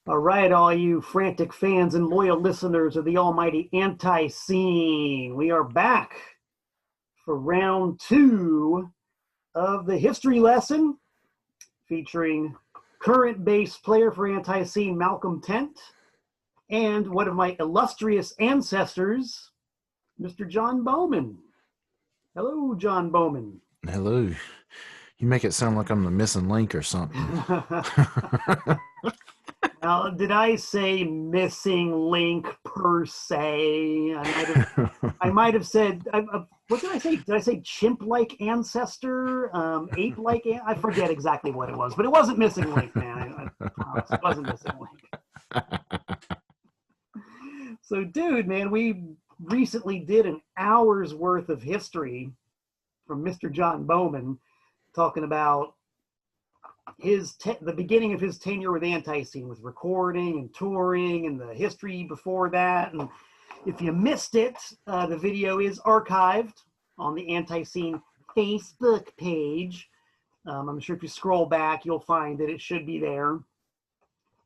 All right, all you frantic fans and loyal listeners of the almighty ANTiSEEN, we are back for round two of the history lesson featuring current bass player for ANTiSEEN, Malcolm Tent, and one of my illustrious ancestors, Mr. John Bowman. Hello, John Bowman. Hello. You make it sound like I'm the missing link or something. Now, did I say missing link per se? I might have said, what did I say? Did I say chimp-like ancestor? Ape-like? I forget exactly what it was, but it wasn't missing link, man. I promise. It wasn't missing link. So, dude, man, we recently did an hour's worth of history from Mr. John Bowman, talking about the beginning of his tenure with ANTiSEEN, with recording and touring and the history before that. And if you missed it, the video is archived on the ANTiSEEN Facebook page. I'm sure if you scroll back, you'll find that it should be there.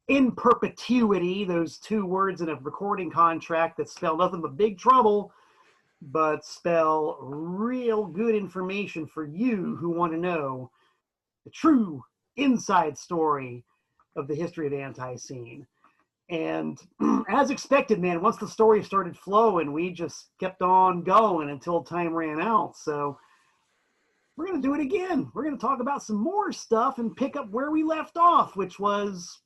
In perpetuity, those two words in a recording contract that spell nothing but big trouble, but spell real good information for you who want to know the true inside story of the history of ANTiSEEN. And as expected, man, once the story started flowing, we just kept on going until time ran out. So we're going to do it again. We're going to talk about some more stuff and pick up where we left off, which was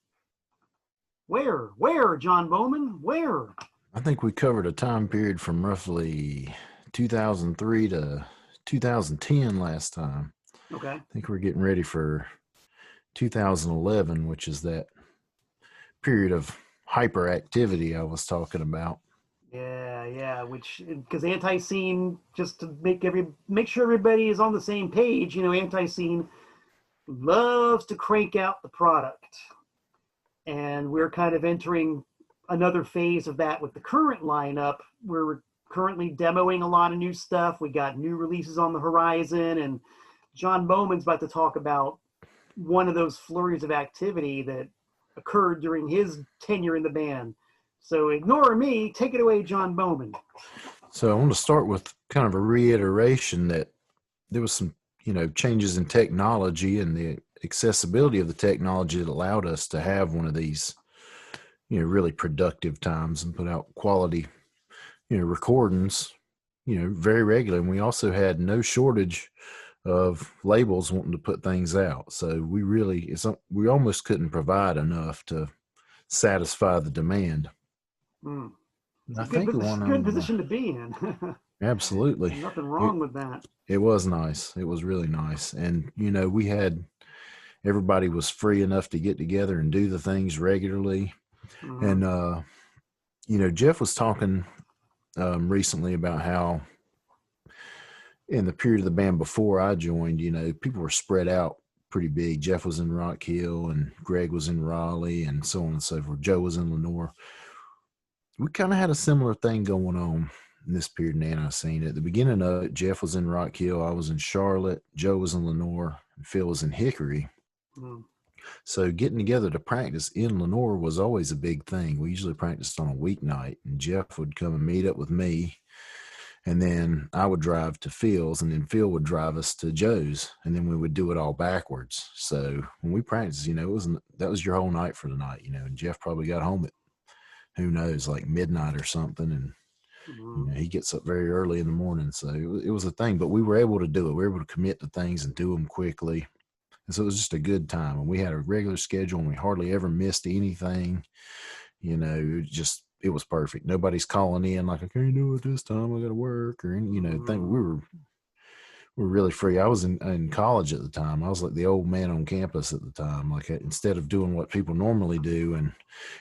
where, John Bowman, where? I think we covered a time period from roughly 2003 to 2010 last time. Okay. I think we're getting ready for 2011, which is that period of hyperactivity I was talking about. Yeah, which, because ANTiSEEN, just to make sure everybody is on the same page, ANTiSEEN loves to crank out the product. And we're kind of entering another phase of that with the current lineup. We're currently demoing a lot of new stuff. We got new releases on the horizon, and John Bowman's about to talk about one of those flurries of activity that occurred during his tenure in the band. So ignore me. Take it away, John Bowman. So I want to start with kind of a reiteration that there was some, changes in technology and the accessibility of the technology that allowed us to have one of these, really productive times and put out quality, recordings, very regularly. And we also had no shortage of labels wanting to put things out. So we almost couldn't provide enough to satisfy the demand. Good position to be in. Absolutely. Nothing wrong with that. It was nice. It was really nice. And, everybody was free enough to get together and do the things regularly. And, Jeff was talking recently about how in the period of the band before I joined, people were spread out pretty big. Jeff was in Rock Hill and Greg was in Raleigh and so on and so forth. Joe was in Lenore. We kind of had a similar thing going on in this period in ANTiSEEN. At the beginning of it, Jeff was in Rock Hill, I was in Charlotte, Joe was in Lenore, and Phil was in Hickory. So getting together to practice in Lenore was always a big thing. We usually practiced on a weeknight, and Jeff would come and meet up with me, and then I would drive to Phil's, and then Phil would drive us to Joe's, and then we would do it all backwards. So when we practiced, that was your whole night for the night, and Jeff probably got home at, who knows, like midnight or something, and he gets up very early in the morning. So it was a thing, but we were able to do it. We were able to commit to things and do them quickly. And so it was just a good time. And we had a regular schedule and we hardly ever missed anything. It was perfect. Nobody's calling in like, I can't do it this time, I got to work, or any, thing. We were really free. I was in college at the time. I was like the old man on campus at the time. Like, instead of doing what people normally do and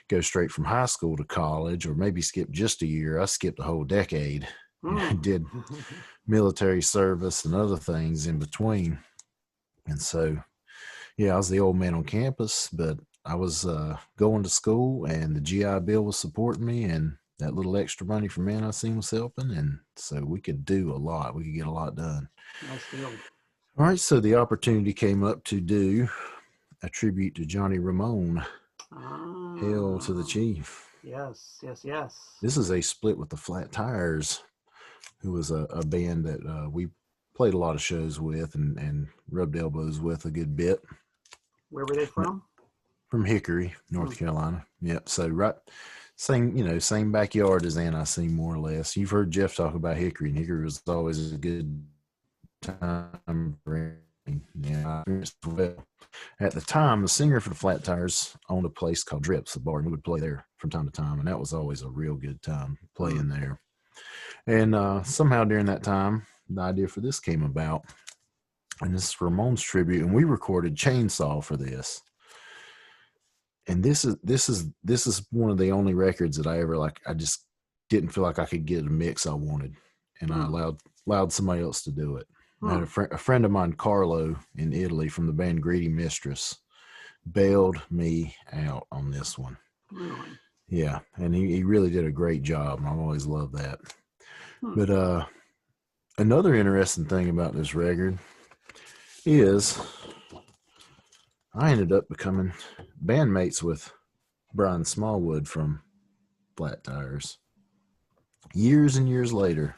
go straight from high school to college, or maybe skip just a year, I skipped a whole decade. I did military service and other things in between. And so, I was the old man on campus, but I was going to school, and the GI Bill was supporting me, and that little extra money from ANTiSEEN was helping. And so we could do a lot. We could get a lot done. Nice deal. All right. So the opportunity came up to do a tribute to Johnny Ramone. Hail to the chief. Yes, yes, yes. This is a split with the Flat Tires, who was a band that we played a lot of shows with and rubbed elbows with a good bit. Where were they from? From Hickory, North Carolina. Yep. So right, same backyard as ANTiSEEN, more or less. You've heard Jeff talk about Hickory, and Hickory was always a good time for him. Yeah, well. At the time, the singer for the Flat Tires owned a place called Drips, a bar, and we would play there from time to time, and that was always a real good time playing there. And somehow during that time, the idea for this came about, and this is Ramones tribute, and we recorded Chainsaw for this. And this is one of the only records that I ever I just didn't feel like I could get a mix I wanted, and I allowed somebody else to do it. I had a friend of mine, Carlo, in Italy, from the band Greedy Mistress, bailed me out on this one. Really? Yeah, and he really did a great job, and I've always loved that. But another interesting thing about this record is I ended up becoming bandmates with Brian Smallwood from Flat Tires years and years later.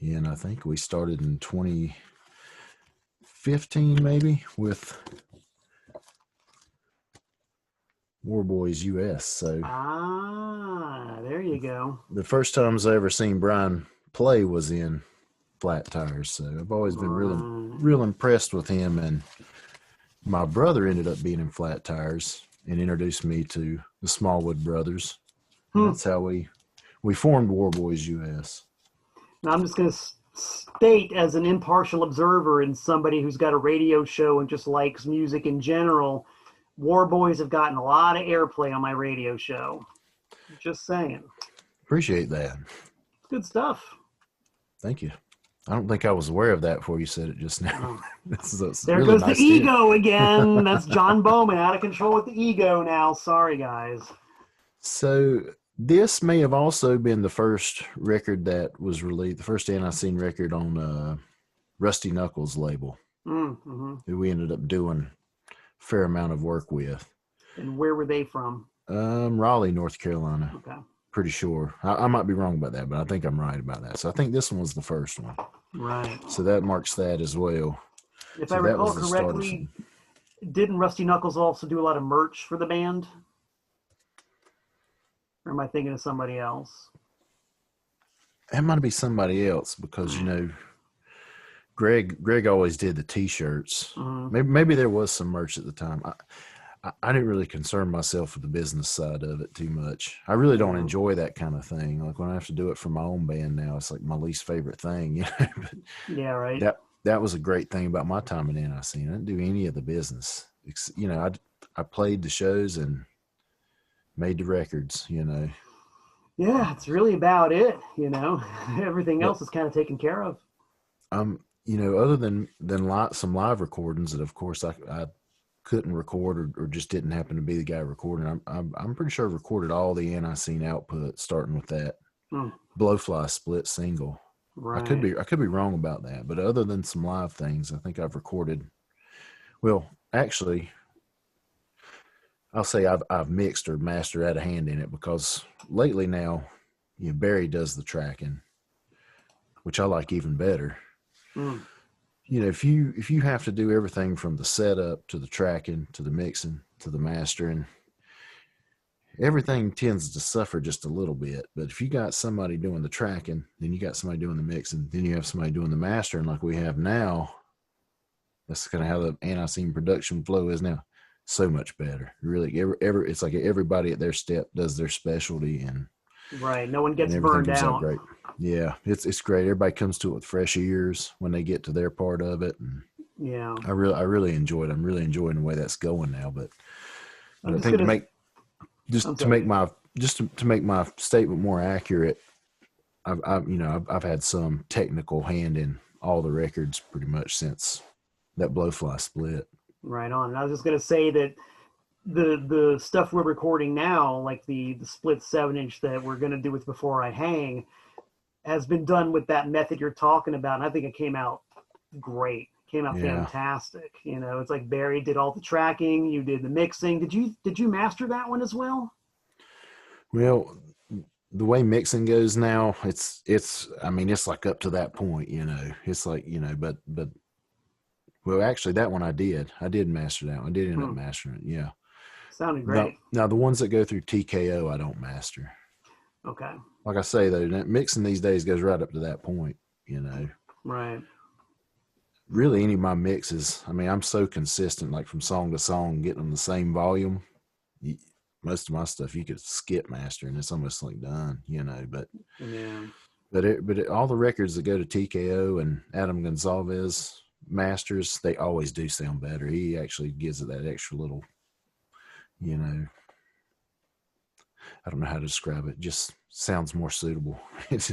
Yeah, and I think we started in 2015 maybe with War Boys US. So there you go. The first times I ever seen Brian play was in Flat Tires. So I've always been real impressed with him, and my brother ended up being in Flat Tires and introduced me to the Smallwood brothers. That's how we formed War Boys US. Now I'm just going to state, as an impartial observer and somebody who's got a radio show and just likes music in general, War Boys have gotten a lot of airplay on my radio show. Just saying. Appreciate that. It's good stuff. Thank you. I don't think I was aware of that before you said it just now. There really goes nice the ego again. That's John Bowman, out of control with the ego now. Sorry, guys. So this may have also been the first record that was released, the first ANTiSEEN record on Rusty Knuckles' label, who we ended up doing a fair amount of work with. And where were they from? Raleigh, North Carolina. Okay. Pretty sure. I might be wrong about that, but I think I'm right about that. So I think this one was the first one. Right. So that marks that as well. If I recall correctly, didn't Rusty Knuckles also do a lot of merch for the band? Or am I thinking of somebody else? That might be somebody else, because, Greg always did the T-shirts. Maybe there was some merch at the time. I didn't really concern myself with the business side of it too much. I really don't enjoy that kind of thing. Like when I have to do it for my own band now, it's like my least favorite thing. But yeah, right. That was a great thing about my time at ANTiSEEN. I didn't do any of the business. I played the shows and made the records. Yeah, it's really about it. Everything else is kind of taken care of. Other than some live recordings that, of course, I couldn't record or just didn't happen to be the guy recording. I'm pretty sure I recorded all the ANTiSEEN output, starting with that Blowfly split single. Right. I could be wrong about that, but other than some live things, I think I've recorded. Well, actually, I'll say I've mixed or mastered, had a hand in it, because lately now, Barry does the tracking, which I like even better. If you have to do everything from the setup to the tracking to the mixing to the mastering, everything tends to suffer just a little bit. But if you got somebody doing the tracking, then you got somebody doing the mixing, then you have somebody doing the mastering like we have now. That's kind of how the ANTiSEEN production flow is now. So much better. Really, it's like everybody at their step does their specialty, and right. No one gets burned out. Great. Yeah, it's great. Everybody comes to it with fresh ears when they get to their part of it. And yeah, I really enjoyed it. I'm really enjoying the way that's going now. But I think to make my statement more accurate, I've had some technical hand in all the records pretty much since that Blowfly split. Right on. And I was just going to say that the stuff we're recording now, like the split 7-inch that we're going to do with Before I Hang, has been done with that method you're talking about. And I think it came out great. Came out Yeah. fantastic. You know, it's like Barry did all the tracking, you did the mixing. Did you master that one as well? Well, the way mixing goes now, I mean, it's like up to that point, you know. It's like, you know, but well, actually that one I did master that one. I did end up mastering it. Yeah. Sounded great. Now the ones that go through TKO, I don't master. Okay. Like I say though, mixing these days goes right up to that point, you know. Right. Really, any of my mixes, I mean, I'm so consistent, like from song to song, getting them the same volume. Most of my stuff you could skip mastering; it's almost like done, you know. But Yeah. All the records that go to TKO and Adam Gonzalez masters, they always do sound better. He actually gives it that extra little, you know. I don't know how to describe it. Just sounds more suitable. It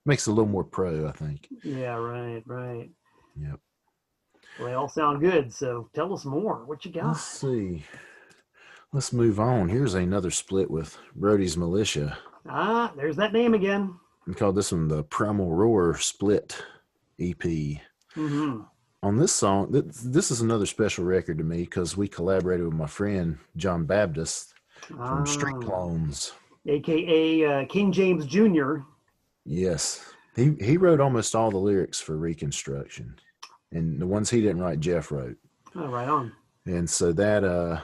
makes it a little more pro, I think. Yeah. Right. Right. Yep. Well, they all sound good. So tell us more. What you got? Let's see. Let's move on. Here's another split with Brody's Militia. Ah, there's that name again. We call this one the Primal Roar Split EP. Mm-hmm. On this song, this is another special record to me because we collaborated with my friend John Baptist from Street Clones, aka King James Jr. Yes, he wrote almost all the lyrics for Reconstruction, and the ones he didn't write, Jeff wrote. Oh, right on. And so that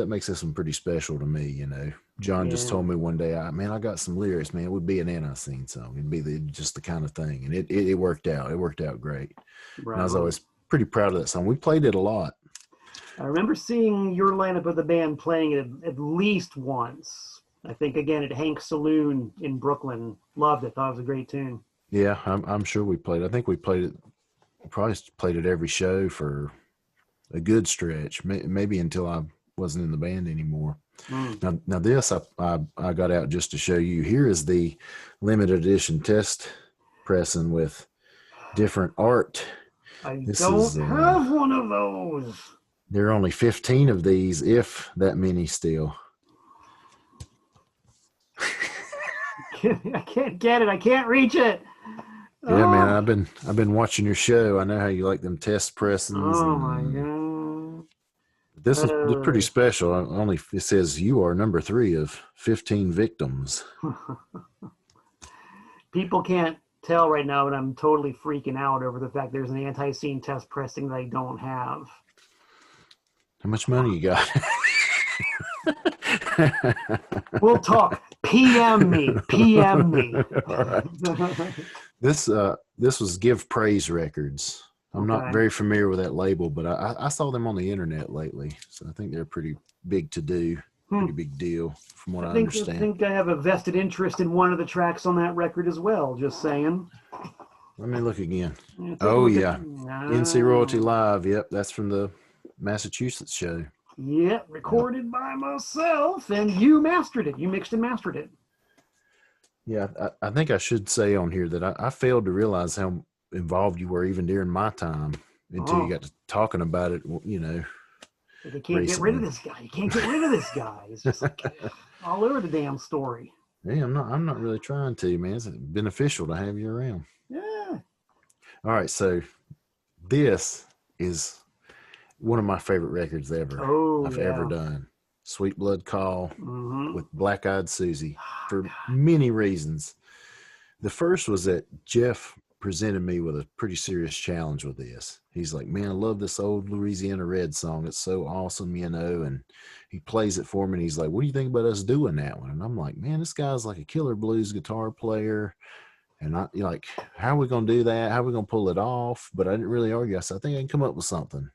makes this one pretty special to me, you know. John just told me one day, I got some lyrics, man. It would be an ANTiSEEN song. It'd be just the kind of thing. And it worked out. It worked out great. Right. And I was always pretty proud of that song. We played it a lot. I remember seeing your lineup of the band playing it at least once. I think, again, at Hank's Saloon in Brooklyn. Loved it. Thought it was a great tune. Yeah, I'm sure we played it. I think we probably played it every show for a good stretch, maybe until I wasn't in the band anymore. Now this I got out just to show you. Here is the limited edition test pressing with different art. I don't have one of those. There are only 15 of these, if that many still. I can't get it. I can't reach it. Yeah, man, I've been watching your show. I know how you like them test pressings. Oh my god. This is pretty special. Only it says you are number 3 of 15 victims. People can't tell right now, but I'm totally freaking out over the fact there's an ANTiSEEN test pressing that I don't have. How much money you got? We'll talk. PM me. This was Give Praise Records. I'm not very familiar with that label, but I saw them on the internet lately, so I think they're pretty big to do, pretty big deal from what I understand. I think I have a vested interest in one of the tracks on that record as well, just saying. Let me look again. NC Royalty Live. Yep, that's from the Massachusetts show. Yep, recorded by myself, and you mastered it. You mixed and mastered it. Yeah, I think I should say on here that I failed to realize how involved you were even during my time until you got to talking about it, you know. You can't get rid of this guy. You can't get rid of this guy. It's just like all over the damn story. Yeah, I'm not really trying to, man. It's beneficial to have you around. Yeah. All right, so this is one of my favorite records ever I've ever done. Sweet Blood Call with Black Eyed Susie for many reasons. The first was that Jeff presented me with a pretty serious challenge with this. He's like, man, I love this old Louisiana Red song. It's so awesome, you know, and he plays it for me and he's like, what do you think about us doing that one? And I'm like, man, this guy's like a killer blues guitar player. And like, how are we going to do that? How are we going to pull it off? But I didn't really argue. I said, I think I can come up with something.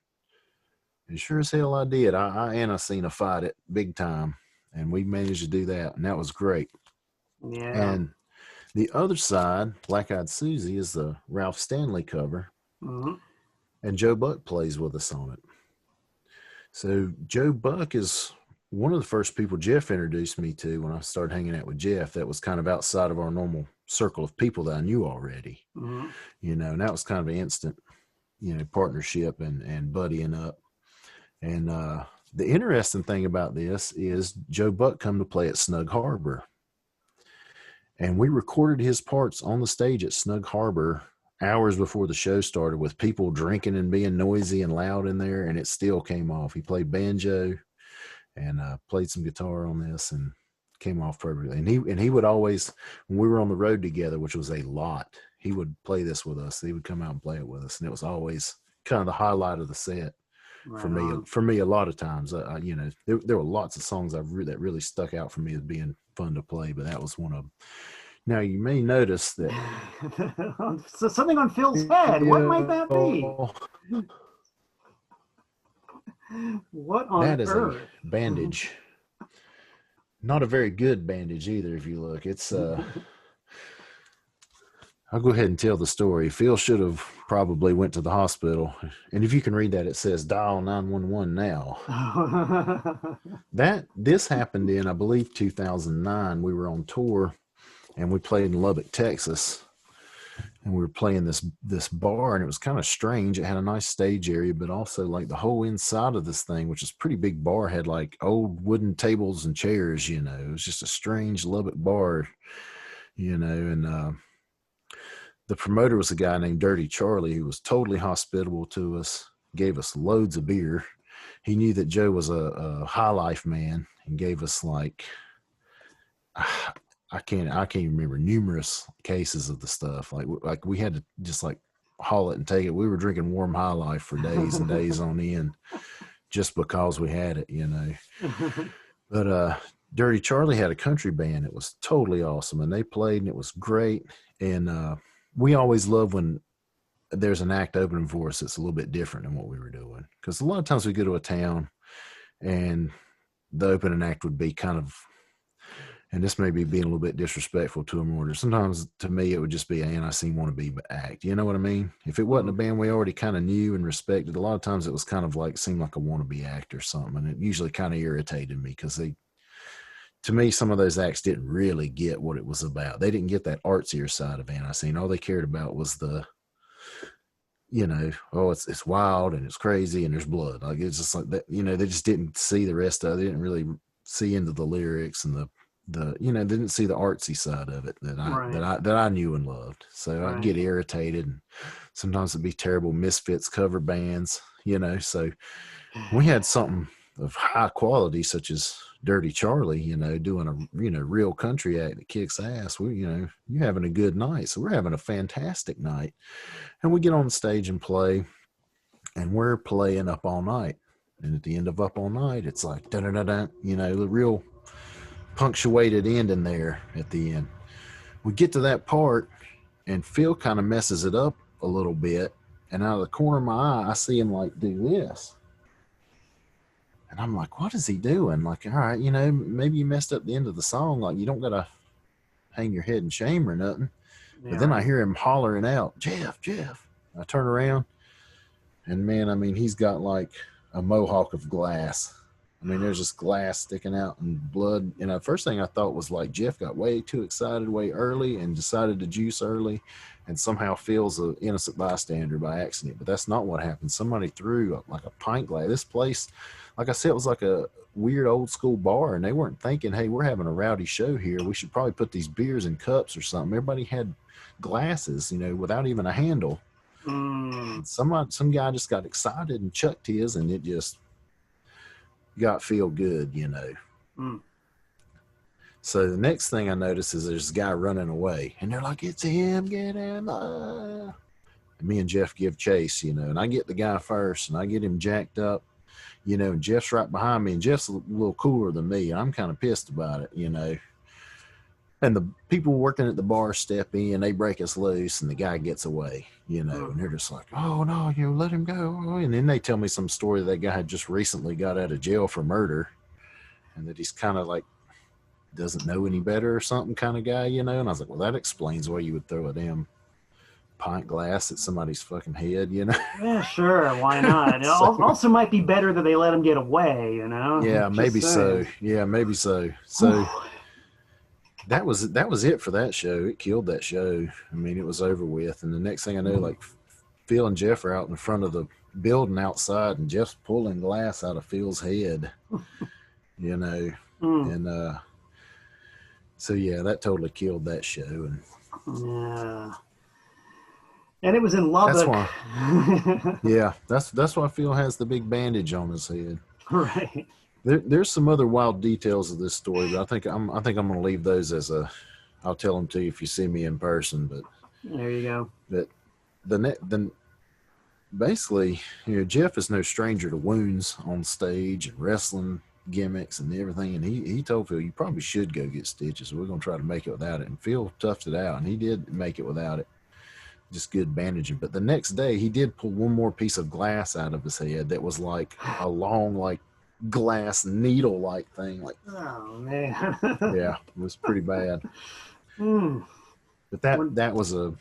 And sure as hell I did. I ANTiSEEN fight it big time. And we managed to do that. And that was great. Yeah. And the other side, Black Eyed Susie, is the Ralph Stanley cover. And Joe Buck plays with us on it. So Joe Buck is one of the first people Jeff introduced me to when I started hanging out with Jeff. That was kind of outside of our normal circle of people that I knew already. You know, and that was kind of an instant, you know, partnership and buddying up. And the interesting thing about this is Joe Buck come to play at Snug Harbor. And we recorded his parts on the stage at Snug Harbor hours before the show started with people drinking and being noisy and loud in there, and it still came off. He played banjo and played some guitar on this and came off perfectly. And he would always, when we were on the road together, which was a lot, he would play this with us. He would come out and play it with us, and it was always kind of the highlight of the set. For me, a lot of times, you know, there were lots of songs that really stuck out for me as being fun to play, but that was one of them. Now, you may notice that so something on Phil's head. What might that be? What on that is earth? a bandage. Not a very good bandage either. If you look, it's I'll go ahead and tell the story. Phil should have probably went to the hospital. And if you can read that, it says dial 911 now. This happened in, I believe, 2009. We were on tour and we played in Lubbock, Texas. And we were playing this bar, and it was kind of strange. It had a nice stage area, but also like the whole inside of this thing, which is a pretty big bar, had like old wooden tables and chairs, you know. It was just a strange Lubbock bar, you know, and the promoter was a guy named Dirty Charlie, who was totally hospitable to us, gave us loads of beer. He knew that Joe was a high life man and gave us like, I can't even remember, numerous cases of the stuff. Like we had to just like haul it and take it. We were drinking warm high life for days and days on end just because we had it, you know. But Dirty Charlie had a country band. It was totally awesome, and they played, and it was great. And we always love when there's an act opening for us that's a little bit different than what we were doing, because a lot of times we go to a town and the opening act would be kind of, and this may be being a little bit disrespectful to them, or sometimes to me it would just be an ANTiSEEN wannabe act. You know what I mean? If it wasn't a band we already kind of knew and respected, a lot of times it was kind of like, seemed like a wannabe act or something, and it usually kind of irritated me because to me, some of those acts didn't really get what it was about. They didn't get that artsier side of ANTiSEEN. All they cared about was the, you know, oh, it's wild and it's crazy and there's blood. Like, it's just like that, you know, they just didn't see the rest of it. They didn't really see into the lyrics and the you know, they didn't see the artsy side of it that I knew and loved. So I'd get irritated, and sometimes it'd be terrible Misfits cover bands, you know. So we had something of high quality such as Dirty Charlie, you know, doing a, you know, real country act that kicks ass. We, you know, you're having a good night. So we're having a fantastic night. And we get on the stage and play, and we're playing Up All Night. And at the end of Up All Night, it's like da-da-da-da, you know, the real punctuated ending there at the end. We get to that part, and Phil kind of messes it up a little bit, and out of the corner of my eye, I see him like do this. And I'm like, what is he doing? Like, all right, you know, maybe you messed up the end of the song. Like, you don't got to hang your head in shame or nothing. Yeah, but then I hear him hollering out, Jeff. I turn around, and man, I mean, he's got like a mohawk of glass. I mean, there's just glass sticking out and blood. You know, first thing I thought was like Jeff got way too excited way early and decided to juice early, and somehow Phil's an innocent bystander by accident. But that's not what happened. Somebody threw like a pint glass. This place, like I said, it was like a weird old school bar, and they weren't thinking, hey, we're having a rowdy show here. We should probably put these beers in cups or something. Everybody had glasses, you know, without even a handle. Some guy just got excited and chucked his, and it just got feel good, you know. So the next thing I notice is there's a guy running away, and they're like, it's him, get him. And me and Jeff give chase, you know, and I get the guy first, and I get him jacked up, you know, and Jeff's right behind me, and Jeff's a little cooler than me, and I'm kind of pissed about it, you know. And the people working at the bar step in, they break us loose, and the guy gets away, you know, and they're just like, oh, no, you know, let him go. And then they tell me some story that guy had just recently got out of jail for murder, and that he's kind of like doesn't know any better or something kind of guy, you know. And I was like, well, that explains why you would throw a damn pint glass at somebody's fucking head, you know. Yeah, sure, why not? It also might be better that they let him get away, you know. Yeah, maybe so. Yeah, maybe so. So that was it for that show. It killed that show. I mean, it was over with. And the next thing I know, like Phil and Jeff are out in front of the building outside, and Jeff's pulling glass out of Phil's head, you know. And so yeah, that totally killed that show. And yeah. And it was in That's Lubbock. why. Yeah, that's why Phil has the big bandage on his head. Right. There's some other wild details of this story, but I think I'm going to leave those as a. I'll tell them to you if you see me in person. But There you go. but the basically, Jeff is no stranger to wounds on stage and wrestling gimmicks and everything. And he told Phil, you probably should go get stitches. We're going to try to make it without it. And Phil toughed it out, and he did make it without it. Just good bandaging. But the next day, he did pull one more piece of glass out of his head that was like a long, like glass needle like thing. Like, oh man. Yeah, it was pretty bad. But that was a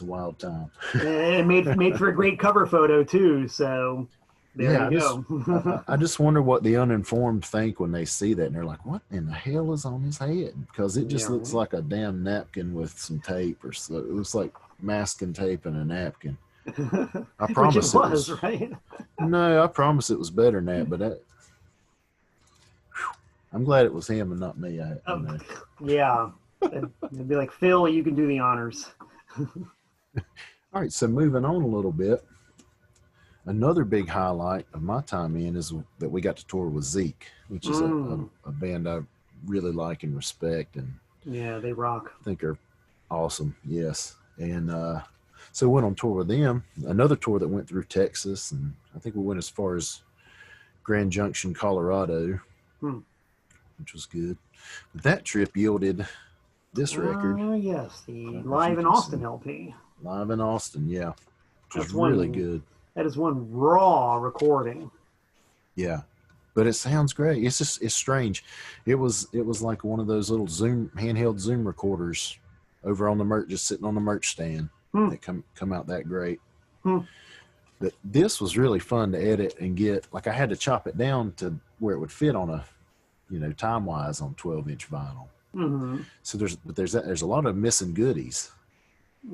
wild time. It made for a great cover photo too. So there you go. I just wonder what the uninformed think when they see that, and they're like, "What in the hell is on his head?" Because it just looks like a damn napkin with some tape, or so. It looks like masking tape and a napkin. I promise it was right. No, I promise it was better than that. But I'm glad it was him and not me. Yeah, it'd be like, Phil, you can do the honors. All right, so moving on a little bit. Another big highlight of my time in is that we got to tour with Zeke, which is a band I really like and respect, and yeah, they rock. I think are awesome. Yes, and so we went on tour with them. Another tour that went through Texas, and I think we went as far as Grand Junction, Colorado, which was good. But that trip yielded this record. Yes, the Live in Austin LP. Live in Austin, yeah, which was really good. That is one raw recording. Yeah, but it sounds great. It's strange. It was like one of those little handheld Zoom recorders over on the merch, just sitting on the merch stand. That come out that great. But this was really fun to edit and get. Like, I had to chop it down to where it would fit on a, time wise on 12-inch vinyl. So there's a lot of missing goodies.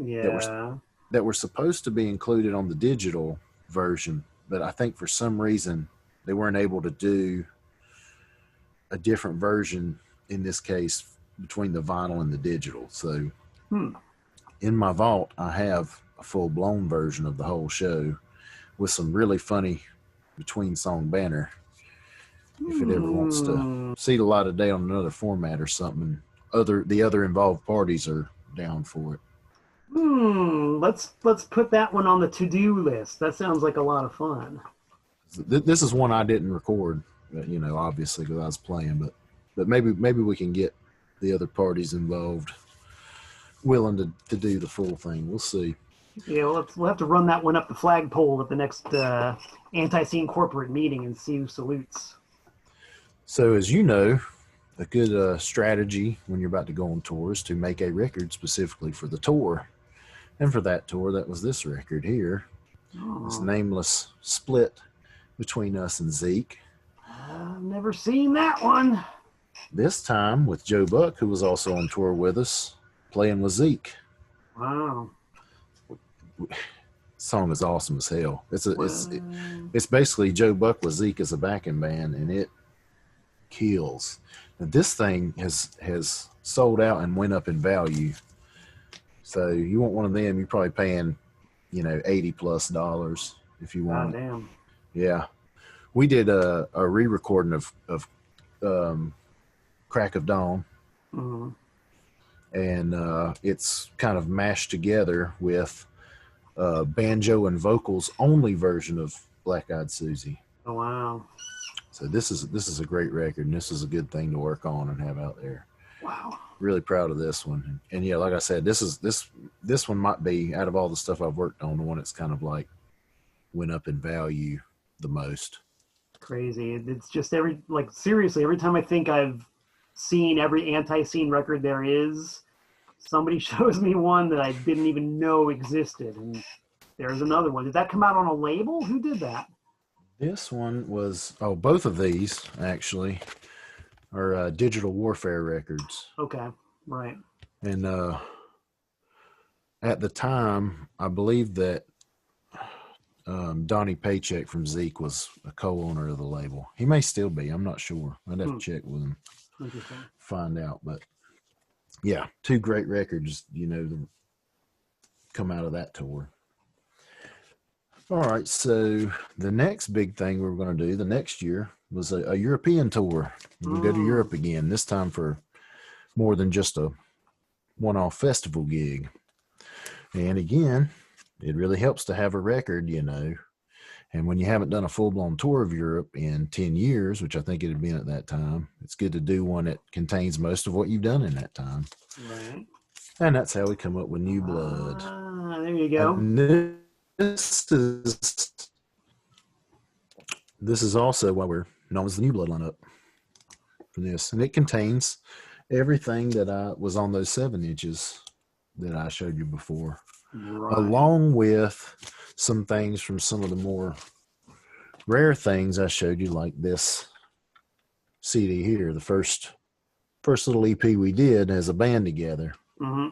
Yeah. That were supposed to be included on the digital version, but I think for some reason they weren't able to do a different version in this case between the vinyl and the digital. So in my vault, I have a full-blown version of the whole show with some really funny between song banner. If it ever wants to see the light of day on another format or something, the other involved parties are down for it. Let's put that one on the to-do list. That sounds like a lot of fun. This is one I didn't record, obviously because I was playing, but maybe we can get the other parties involved willing to do the full thing. We'll see. Yeah, we'll have to run that one up the flagpole at the next ANTiSEEN corporate meeting and see who salutes. So as you know, a good strategy when you're about to go on tour is to make a record specifically for the tour. And for that tour, that was this record here. This nameless split between us and Zeke. I've never seen that one. This time with Joe Buck, who was also on tour with us, playing with Zeke. Wow. Song is awesome as hell. It's basically Joe Buck with Zeke as a backing band, and it kills. Now, this thing has sold out and went up in value. So you want one of them, you're probably paying, $80+ if you want. God damn. Yeah. We did a re-recording of Crack of Dawn. And it's kind of mashed together with banjo and vocals only version of Black Eyed Susie. Oh, wow. So this is a great record, and this is a good thing to work on and have out there. Wow. Really proud of this one. And yeah, like I said, this one might be, out of all the stuff I've worked on, the one that's kind of like went up in value the most. Crazy. It's just seriously, every time I think I've seen every ANTiSEEN record there is, somebody shows me one that I didn't even know existed, and there's another one. Did that come out on a label? Who did that? This one was, both of these actually are Digital Warfare records. Okay, right. And at the time, I believe that Donnie Paycheck from Zeke was a co-owner of the label. He may still be. I'm not sure. I'd have to check with him, find out. But yeah, two great records. come out of that tour. All right, so the next big thing we were going to do the next year was a European tour. We go to Europe again, this time for more than just a one-off festival gig. And again, it really helps to have a record, you know. And when you haven't done a full-blown tour of Europe in 10 years, which I think it had been at that time, it's good to do one that contains most of what you've done in that time. Right. And that's how we come up with New Blood. There you go. And this is also why we're known as the New Blood lineup for this. And it contains everything that was on those 7 inches that I showed you before, right. along with some things from some of the more rare things I showed you, like this CD here, the first little EP we did as a band together. Mm-hmm.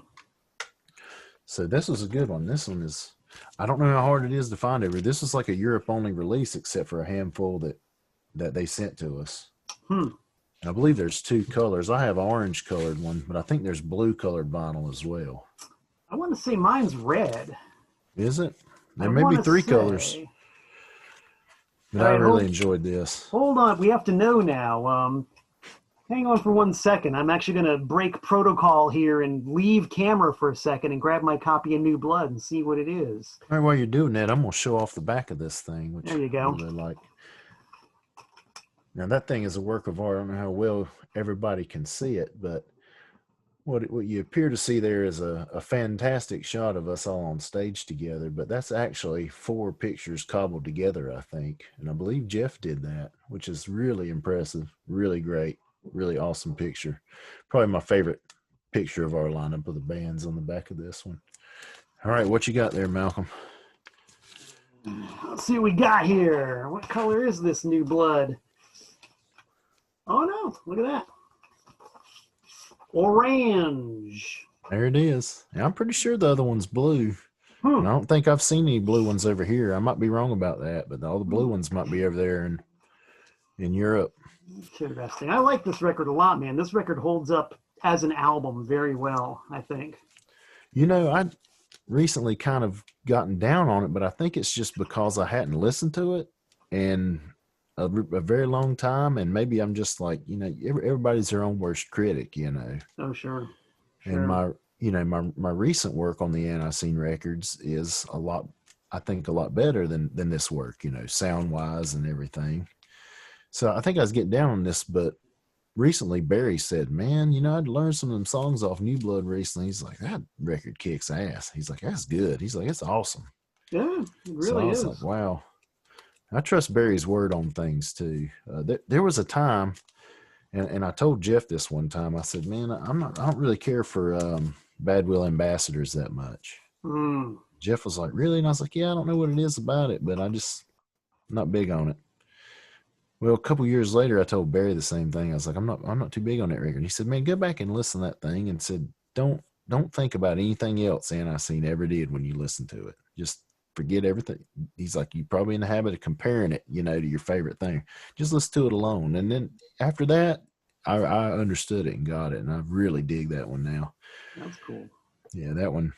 So this was a good one. This one is, I don't know how hard it is to find over. This is like a Europe only release, except for a handful that they sent to us. And I believe there's 2 colors. I have orange colored one, but I think there's blue colored vinyl as well. I want to say mine's red. Is it? There may be 3 colors. But I really enjoyed this. Hold on. We have to know now. Hang on for 1 second. I'm actually going to break protocol here and leave camera for a second and grab my copy of New Blood and see what it is. All right, while you're doing that, I'm going to show off the back of this thing, which there you go. I really like. Now, that thing is a work of art. I don't know how well everybody can see it, but what you appear to see there is a fantastic shot of us all on stage together, but that's actually 4 pictures cobbled together, I think. And I believe Jeff did that, which is really impressive, really great, really awesome picture. Probably my favorite picture of our lineup of the bands on the back of this one. All right, what you got there, Malcolm? Let's see what we got here. What color is this New Blood? Oh, no. Look at that. Orange. There it is. Now, I'm pretty sure the other one's blue. And I don't think I've seen any blue ones over here. I might be wrong about that, but all the blue ones might be over there in Europe. That's interesting. I like this record a lot, man. This record holds up as an album very well, I think. You know, I recently kind of gotten down on it, but I think it's just because I hadn't listened to it in a very long time, and maybe I'm just like, you know, everybody's their own worst critic, you know. Oh, sure. And my recent work on the ANTiSEEN records is a lot better than this work, you know, sound wise and everything. So I think I was getting down on this, but recently Barry said, man, you know, I'd learned some of them songs off New Blood recently. He's like, that record kicks ass. He's like, that's good. He's like, it's awesome. Yeah, it really is. Like, wow. I trust Barry's word on things too. There was a time, and I told Jeff this one time. I said, man, I don't really care for Bad Will Ambassadors that much. Jeff was like, really? And I was like, yeah, I don't know what it is about it, but I'm not big on it. Well, a couple years later, I told Barry the same thing. I was like, I'm not too big on that record. He said, man, go back and listen to that thing, and said, don't think about anything else ANTiSEEN ever did when you listen to it. Just forget everything. He's like, you're probably in the habit of comparing it, you know, to your favorite thing. Just listen to it alone. And then after that, I understood it and got it. And I really dig that one now. That's cool. Yeah, that one.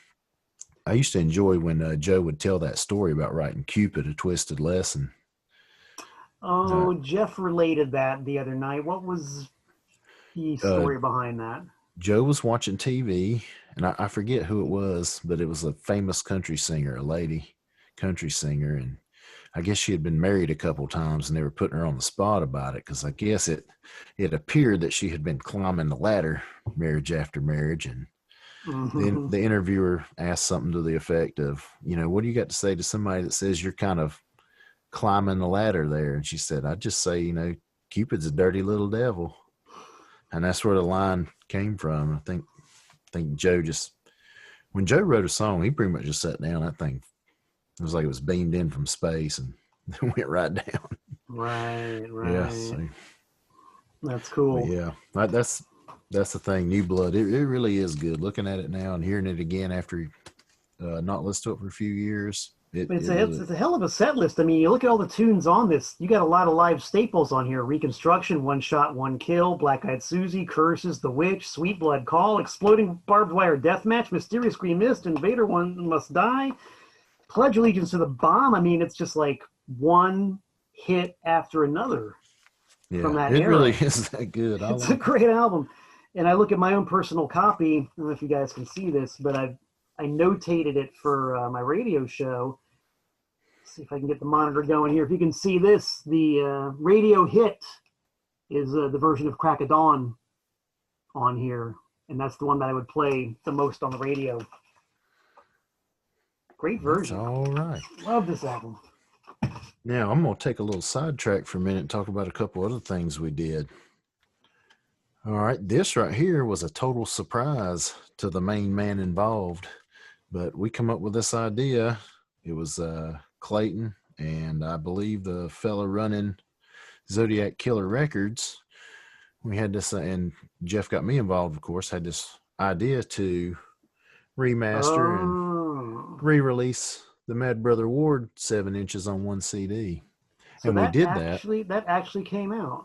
I used to enjoy when Joe would tell that story about writing Cupid, A Twisted Lesson. Oh, Jeff related that the other night. What was the story behind that? Joe was watching TV, and I forget who it was, but it was a famous country singer, a lady country singer, and I guess she had been married a couple times, and they were putting her on the spot about it, because I guess it appeared that she had been climbing the ladder marriage after marriage, and then the interviewer asked something to the effect of, you know, what do you got to say to somebody that says you're kind of climbing the ladder there? And she said, I'd just say, you know, Cupid's a dirty little devil. And that's where the line came from. I think Joe when Joe wrote a song, he pretty much just sat down. That thing, it was like it was beamed in from space and went right down. Right. Yeah. So, that's cool. But yeah, that's the thing. New Blood. It really is good. Looking at it now and hearing it again after not listened to it for a few years. But It was it's a hell of a set list. I mean, you look at all the tunes on this. You got a lot of live staples on here: Reconstruction, One Shot, One Kill, Black Eyed Susie, Curses, The Witch, Sweet Blood Call, Exploding Barbed Wire Deathmatch, Mysterious Green Mist, Invader One Must Die, Pledge Allegiance to the Bomb. I mean, it's just like one hit after another from that it era. really is that good. It's a great album. And I look at my own personal copy. I don't know if you guys can see this, but I notated it for my radio show. Let's see if I can get the monitor going here. If you can see this, the radio hit is the version of Crack of Dawn on here. And that's the one that I would play the most on the radio. Great version. That's all right. Love this album. Now, I'm going to take a little sidetrack for a minute and talk about a couple other things we did. All right, this right here was a total surprise to the main man involved, but we come up with this idea. It was Clayton and I believe the fella running Zodiac Killer Records. We had this, and Jeff got me involved, of course, had this idea to remaster and re-release the Mad Brother Ward 7 inches on one CD. So and we did that actually came out.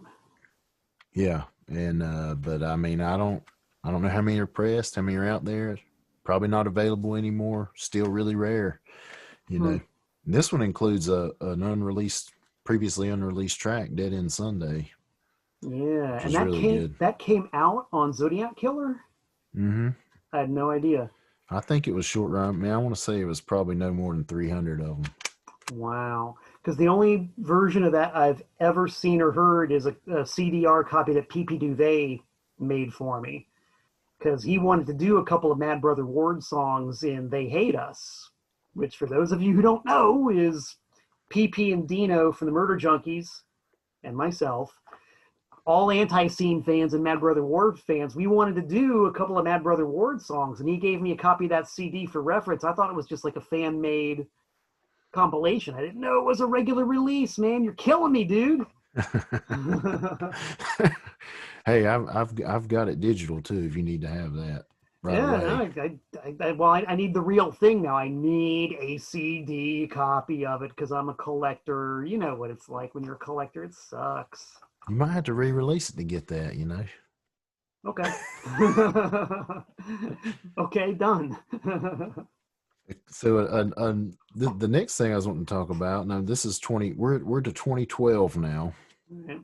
Yeah. And but I mean, I don't know how many are pressed, how many are out there. Probably not available anymore. Still really rare, you know. This one includes an previously unreleased track, Dead End Sunday. Yeah, and that came out on Zodiac Killer. Mm-hmm. I had no idea. I think it was short run. I mean, I want to say it was probably no more than 300 of them. Wow. Because the only version of that I've ever seen or heard is a CDR copy that P.P. Duvet made for me. Because he wanted to do a couple of Mad Brother Ward songs in They Hate Us, which for those of you who don't know is P.P. and Dino from the Murder Junkies and myself, all ANTiSEEN fans and Mad Brother Ward fans. We wanted to do a couple of Mad Brother Ward songs, and he gave me a copy of that CD for reference. I thought it was just like a fan-made compilation. I didn't know it was a regular release, man. You're killing me, dude. Hey, I've got it digital too if you need to have that. Right away. I need the real thing now. I need a CD copy of it because I'm a collector. You know what it's like when you're a collector. It sucks. You might have to re-release it to get that, you know. Okay. Okay, done. So the next thing I was wanting to talk about, now this is we're to 2012 now. Right.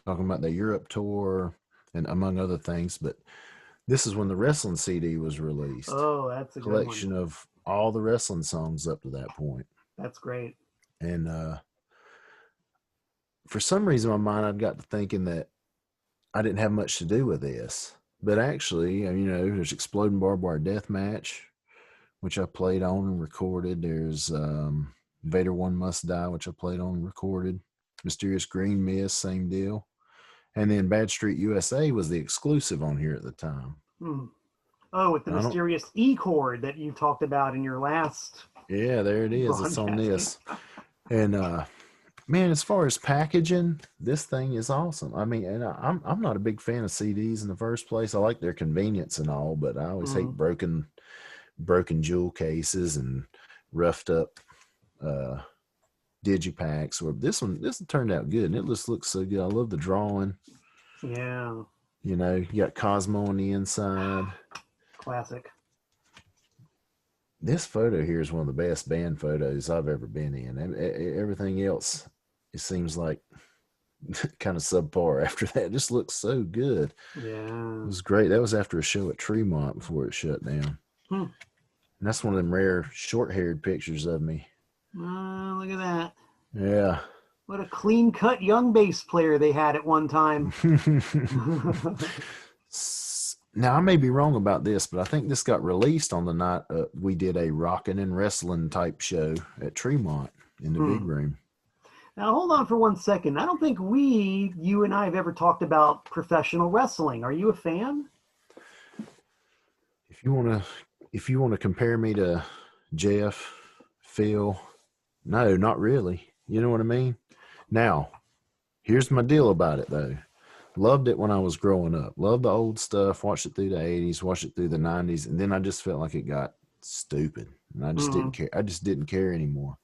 Talking about the Europe tour and among other things, but this is when the wrestling CD was released. Oh, that's a collection good one. of all the wrestling songs up to that point. That's great. And for some reason in my mind I'd got to thinking that I didn't have much to do with this. But actually, you know, there's Exploding Barbed Wire Deathmatch, which I played on and recorded. There's Vader One Must Die, which I played on and recorded. Mysterious Green Mist, same deal. And then Bad Street USA was the exclusive on here at the time. Oh, with the mysterious E chord that you talked about in your last. Yeah, there it is. It's on this. And man, as far as packaging, this thing is awesome. I mean, and I'm not a big fan of CDs in the first place. I like their convenience and all, but I always hate broken jewel cases and roughed up digipacks. Or this one turned out good, and it just looks so good. I love the drawing. Yeah. You know, you got Cosmo on the inside. Classic. This photo here is one of the best band photos I've ever been in. Everything else, it seems like kind of subpar after that. It just looks so good. Yeah. It was great. That was after a show at Tremont before it shut down. And that's one of them rare short-haired pictures of me. Oh, look at that. Yeah. What a clean-cut young bass player they had at one time. Now, I may be wrong about this, but I think this got released on the night we did a rockin' and wrestling type show at Tremont in the big room. Now, hold on for 1 second. I don't think you and I have ever talked about professional wrestling. Are you a fan? If you want to compare me to Jeff, Phil, no, not really. You know what I mean? Now, here's my deal about it, though. Loved it when I was growing up. Loved the old stuff. Watched it through the 80s. Watched it through the 90s. And then I just felt like it got stupid. And I just didn't Mm. care. I just didn't care anymore.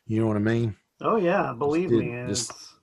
You know what I mean? Oh yeah, Just believe me. didn't just It's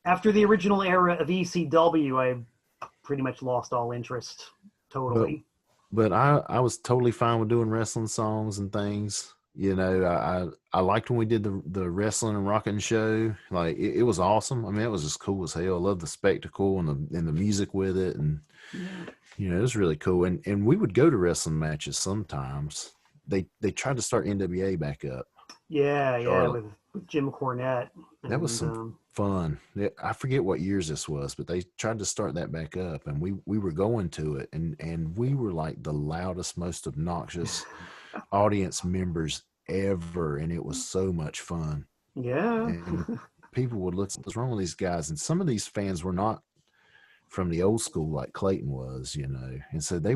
after the original era of ECW, I pretty much lost all interest but totally. but I was totally fine with doing wrestling songs and things. You know, I liked when we did the wrestling and rocking show. Like it was awesome. I mean, it was just cool as hell. I love the spectacle and the music with it, and Yeah. you know, it was really cool. And we would go to wrestling matches sometimes. They tried to start NWA back up, Yeah, yeah, Charlotte. with Jim Cornette That was and some fun. I forget what years this was, but they tried to start that back up, and we were going to it, and we were like the loudest, most obnoxious audience members ever, and it was so much fun. yeah. And people would look, what's wrong with these guys? And some of these fans were not from the old school like Clayton was, you know, and so they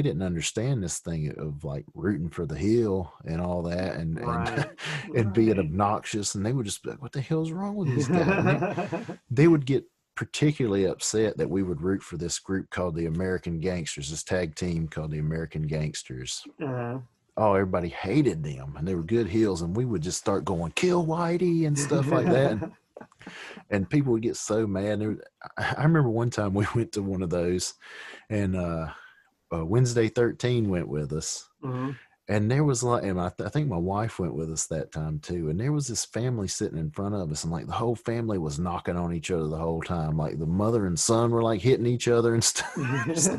didn't understand this thing of like rooting for the heel and all that, and Right. and being Right. obnoxious, and they would just be like, what the hell's wrong with these guys? And they would get particularly upset that we would root for this group called the American Gangsters, this tag team called the American Gangsters. uh, Oh, everybody hated them, and they were good heels, and we would just start going kill Whitey and stuff like that, and people would get so mad. I remember one time we went to one of those, and Wednesday 13 went with us, mhm. and there was like, and I think my wife went with us that time too. And there was this family sitting in front of us, and like the whole family was knocking on each other the whole time. Like the mother and son were like hitting each other and stuff. Just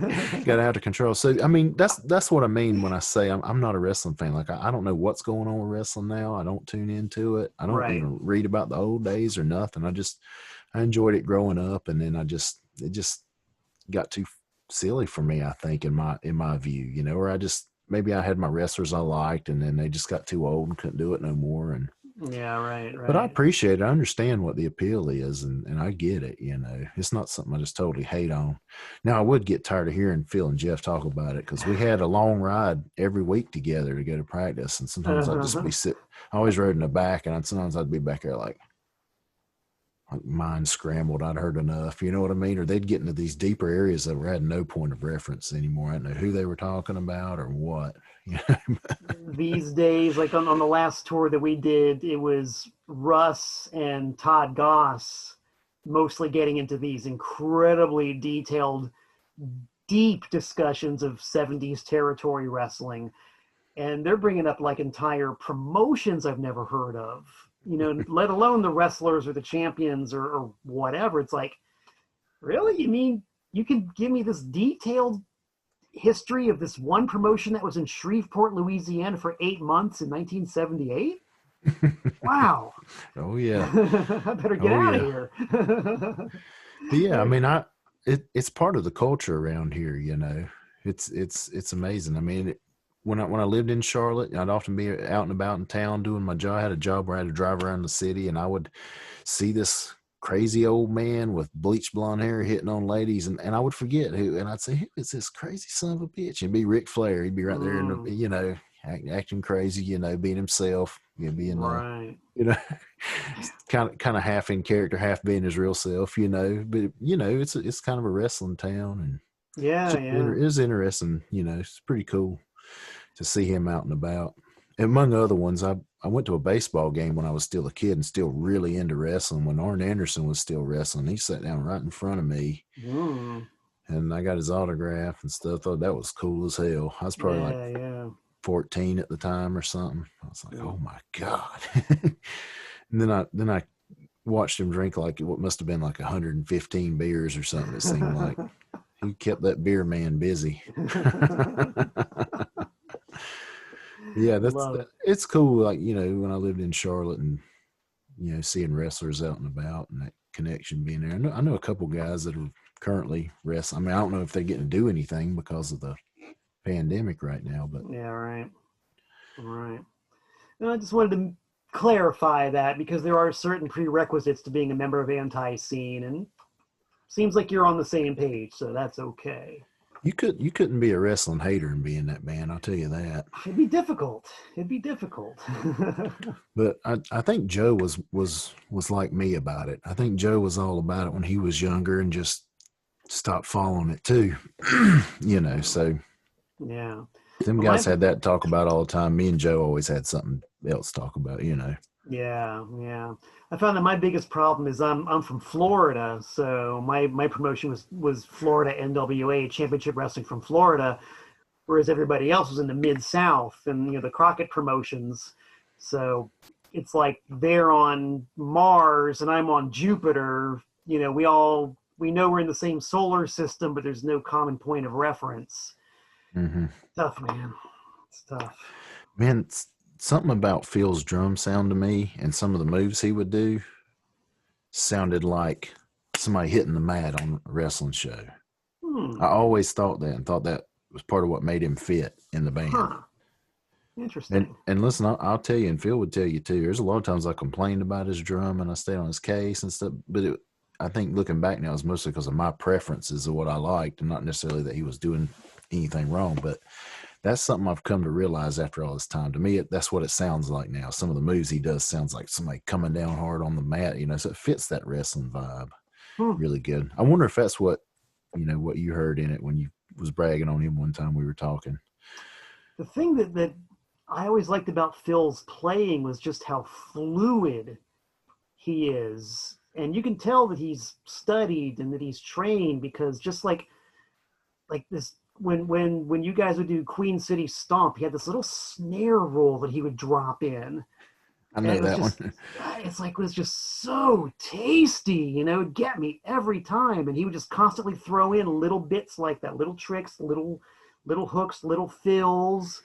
got out of control. So I mean, that's what I mean when I say I'm not a wrestling fan. Like I don't know what's going on with wrestling now. I don't tune into it. I don't Right. even read about the old days or nothing. I enjoyed it growing up, and then it just got too silly for me, I think, in my view, you know, or maybe I had my wrestlers I liked, and then they just got too old and couldn't do it no more. And Yeah, right, but I right. appreciate it. I understand what the appeal is, and I get it. You know, it's not something I just totally hate on. Now I would get tired of hearing Phil and Jeff talk about it, because we had a long ride every week together to go to practice, and sometimes I'd just be sit. I always rode in the back, and sometimes I'd be back there like mind scrambled. I'd heard enough, you know what I mean? Or they'd get into these deeper areas that were had no point of reference anymore. I didn't know who they were talking about or what. These days, like on the last tour that we did, it was Russ and Todd Goss mostly getting into these incredibly detailed, deep discussions of 70s territory wrestling. And they're bringing up like entire promotions I've never heard of, you know, let alone the wrestlers or the champions or whatever. It's like, really? You mean you can give me this detailed history of this one promotion that was in Shreveport, Louisiana for 8 months in 1978? Wow. Oh yeah. I better get Oh out of yeah. here. But yeah, I mean, it's part of the culture around here, you know. It's amazing. I mean, when I lived in Charlotte, I'd often be out and about in town doing my job. I had a job where I had to drive around the city, and I would see this crazy old man with bleached blonde hair hitting on ladies, and I would forget who, and I'd say, who is this crazy son of a bitch? And it'd be Ric Flair. He'd be right there in the, you know, acting crazy, you know, being himself, you know, being right. you know, kind of half in character, half being his real self, you know. But you know, it's kind of a wrestling town, and Yeah, yeah. it is interesting. You know, it's pretty cool to see him out and about. Among other ones, I went to a baseball game when I was still a kid and still really into wrestling when Arn Anderson was still wrestling. He sat down right in front of me, Mm. and I got his autograph and stuff. Thought that was cool as hell. I was probably like Yeah, yeah. 14 at the time or something. I was like, Yeah. oh my God. And then I watched him drink like what must have been like 115 beers or something. It seemed like he kept that beer man busy. Yeah, Love it. it's cool. Like, you know, when I lived in Charlotte and, you know, seeing wrestlers out and about and that connection being there. I know a couple guys that are currently wrestling. I mean, I don't know if they're getting to do anything because of the pandemic right now, but Yeah, right. Right. No, I just wanted to clarify that because there are certain prerequisites to being a member of ANTiSEEN, and seems like you're on the same page, so that's okay. you couldn't be a wrestling hater and be in that band, I'll tell you that. It'd be difficult. It'd be difficult. But I think Joe was like me about it. I think Joe was all about it when he was younger and just stopped following it too. You know, so Yeah. Them But guys had that to talk about all the time. Me and Joe always had something else to talk about, you know. Yeah, yeah. I found that my biggest problem is I'm from Florida, so my promotion was Florida NWA Championship Wrestling from Florida, whereas everybody else was in the Mid South and the Crockett promotions. So it's like they're on Mars and I'm on Jupiter. We know we're in the same solar system, but there's no common point of reference. Mm-hmm. Tough, man. It's tough. Man, something about Phil's drum sound to me and some of the moves he would do sounded like somebody hitting the mat on a wrestling show. I always thought that and thought that was part of what made him fit in the band. Huh. Interesting. And listen, I'll tell you, and Phil would tell you too, there's a lot of times I complained about his drum and I stayed on his case and stuff, but I think looking back now, it's mostly because of my preferences of what I liked and not necessarily that he was doing anything wrong. But that's something I've come to realize after all this time. To me, that's what it sounds like now. Some of the moves he does sounds like somebody coming down hard on the mat, so it fits that wrestling vibe really good. I wonder if that's what you heard in it when you was bragging on him one time we were talking. The thing that I always liked about Phil's playing was just how fluid he is. And you can tell that he's studied and that he's trained, because just like this, when you guys would do Queen City Stomp, he had this little snare roll that he would drop in. I know that one. It was just so tasty, it'd get me every time. And he would just constantly throw in little bits like that, little tricks, little hooks, little fills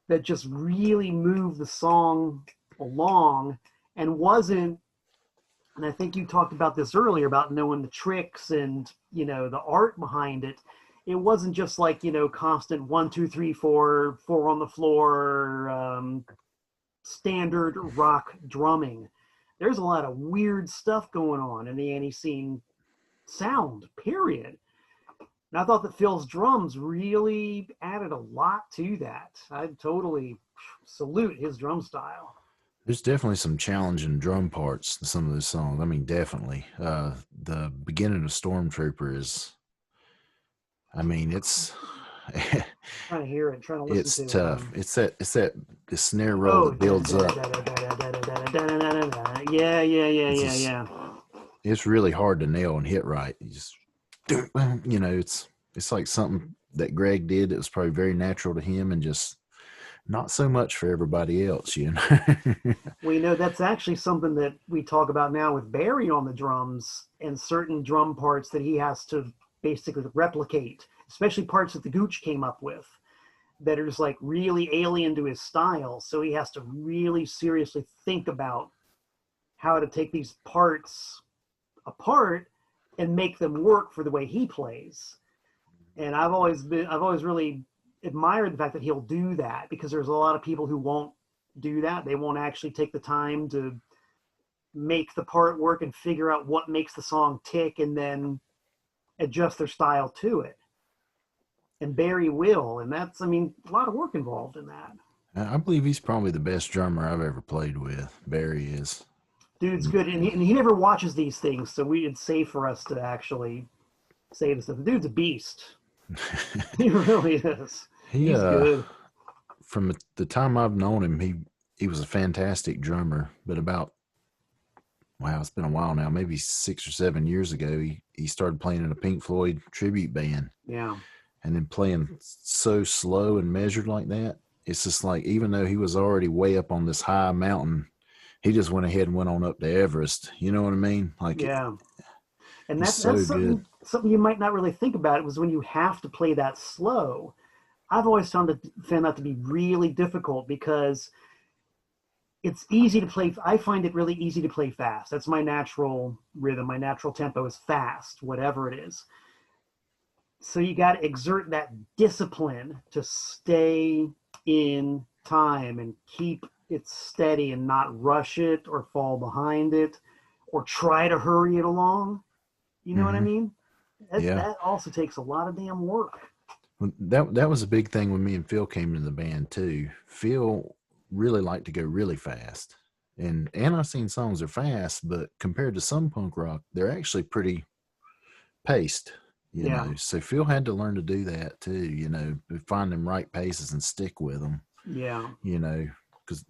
that just really moved the song along and wasn't. And I think you talked about this earlier about knowing the tricks and, the art behind it. It wasn't just like, constant 1, 2, 3, 4, 4 on the floor, standard rock drumming. There's a lot of weird stuff going on in the ANTiSEEN sound, period. And I thought that Phil's drums really added a lot to that. I totally salute his drum style. There's definitely some challenging drum parts in some of those songs. I mean, definitely. The beginning of Stormtrooper is, it's trying to hear it, trying to listen it's to tough. it. It's that the snare roll that builds up. Yeah. It's really hard to nail and hit right. You just, it's like something that Greg did that was probably very natural to him and just not so much for everybody else, We know that's actually something that we talk about now with Barry on the drums and certain drum parts that he has to basically replicate, especially parts that the Gooch came up with that are just like really alien to his style. So he has to really seriously think about how to take these parts apart and make them work for the way he plays. And I've always really admired the fact that he'll do that, because there's a lot of people who won't do that. They won't actually take the time to make the part work and figure out what makes the song tick and then adjust their style to it. And Barry will, and that's, a lot of work involved in that. I believe he's probably the best drummer I've ever played with. Barry is. Dude's good, and he never watches these things, so it's safe for us to actually say this stuff. The dude's a beast. He really is. He's good. From the time I've known him, he was a fantastic drummer. But it's been a while now, maybe 6 or 7 years ago, he started playing in a Pink Floyd tribute band. Yeah. And then playing so slow and measured like that, it's just like, even though he was already way up on this high mountain, he just went ahead and went on up to Everest. You know what I mean? Like, yeah. And that's so something you might not really think about. It was when you have to play that slow. I've always found that to be really difficult, because it's easy to play. I find it really easy to play fast. That's my natural rhythm. My natural tempo is fast, whatever it is. So you got to exert that discipline to stay in time and keep it steady and not rush it or fall behind it or try to hurry it along. You know what I mean? That also takes a lot of damn work. Well, that was a big thing when me and Phil came into the band too. Phil really liked to go really fast. And ANTiSEEN songs are fast, but compared to some punk rock, they're actually pretty paced. you know. So Phil had to learn to do that too, you know, find them right paces and stick with them. Yeah. You know, because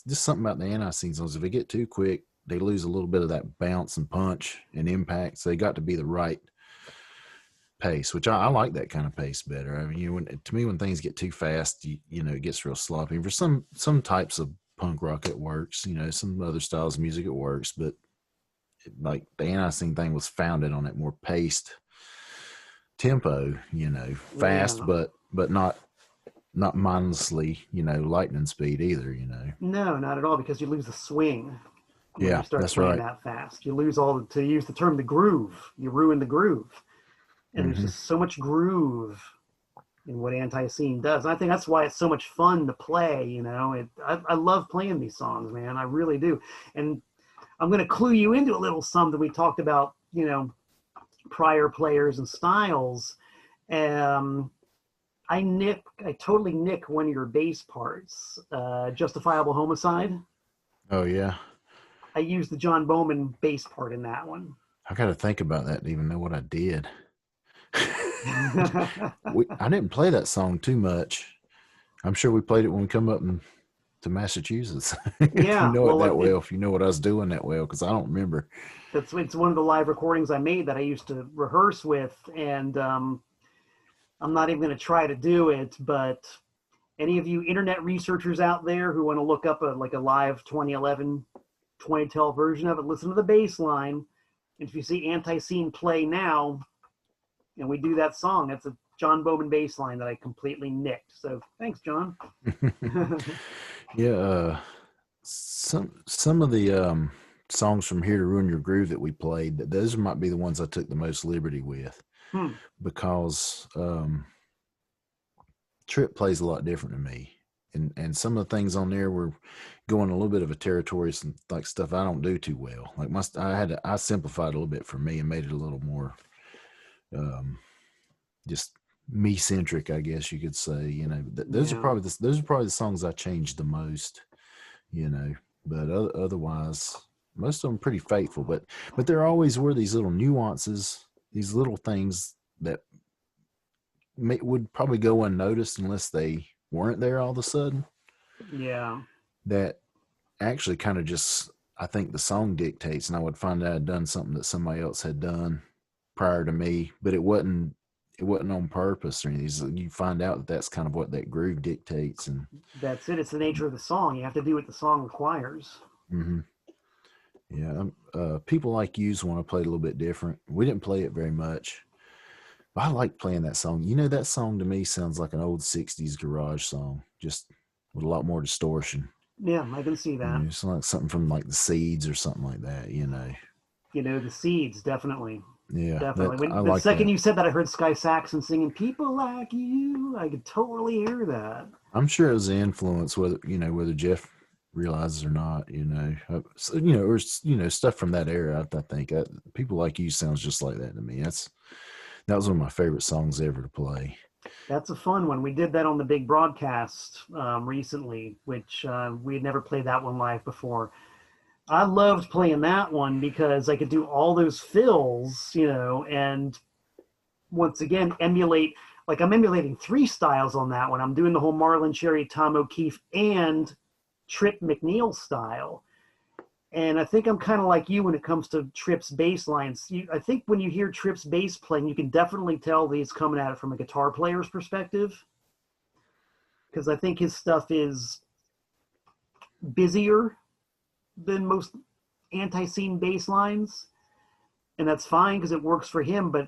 just something about the ANTiSEEN songs, if they get too quick, they lose a little bit of that bounce and punch and impact. So they got to be the right pace, which I like that kind of pace better. I mean, you know, to me, when things get too fast, you know, it gets real sloppy. For some types of punk rock, it works. You know, some other styles of music, it works. But like the ANTiSEEN thing was founded on that more paced tempo. You know, fast, but not mindlessly. You know, lightning speed either. You know, no, not at all, because you lose the swing when you start that's playing right. that fast. You lose to use the term, the groove. You ruin the groove. And there's just so much groove in what ANTiSEEN does. And I think that's why it's so much fun to play, you know. I love playing these songs, man. I really do. And I'm going to clue you into a little something we talked about, you know, prior players and styles. I totally nick one of your bass parts, Justifiable Homicide. Oh, yeah. I used the John Bowman bass part in that one. I got to think about that to even know what I did. I didn't play that song too much. I'm sure we played it when we come up to Massachusetts. Yeah, if you know it that well, if you know what I was doing that well, because I don't remember. It's one of the live recordings I made that I used to rehearse with, and I'm not even going to try to do it, but any of you internet researchers out there who want to look up a live 2011, 2012 version of it, listen to the bass line. And if you see ANTiSEEN play now, and we do that song, that's a John Bowman bass line that I completely nicked. So thanks, John. Yeah, some of the songs from Here to Ruin Your Groove that we played, those might be the ones I took the most liberty with, because Trip plays a lot different to me, and some of the things on there were going a little bit of a territory, some like stuff I don't do too well. Like I simplified a little bit for me and made it a little more just me centric, I guess you could say. You know, those are probably the songs I changed the most. You know, but otherwise, most of them pretty faithful. But there always were these little nuances, these little things that would probably go unnoticed unless they weren't there all of a sudden. Yeah. That actually kind of just, I think the song dictates, and I would find out I'd done something that somebody else had done prior to me, but it wasn't on purpose or anything. You find out that that's kind of what that groove dictates, and that's it. It's the nature of the song. You have to do what the song requires. Yeah. People Like You's want to play a little bit different. We didn't play it very much, but I like playing that song. You know, that song to me sounds like an old 60s garage song, just with a lot more distortion. Yeah, I can see that. You know, it's like something from like the Seeds or something like that, you know. You know, the Seeds, definitely. Yeah, definitely. The second you said that, I heard Sky Saxon singing "People Like You." I could totally hear that. I'm sure it was an influence, whether Jeff realizes or not. You know, or stuff from that era. I think "People Like You" sounds just like that to me. That was one of my favorite songs ever to play. That's a fun one. We did that on the big broadcast recently, which we had never played that one live before. I loved playing that one because I could do all those fills, you know, and once again emulate. Like, I'm emulating 3 styles on that one. I'm doing the whole Marlon Cherry, Tom O'Keefe, and Trip McNeil style. And I think I'm kind of like you when it comes to Trip's bass lines. I think when you hear Trip's bass playing, you can definitely tell that he's coming at it from a guitar player's perspective. Because I think his stuff is busier than most ANTiSEEN bass lines. And that's fine because it works for him, but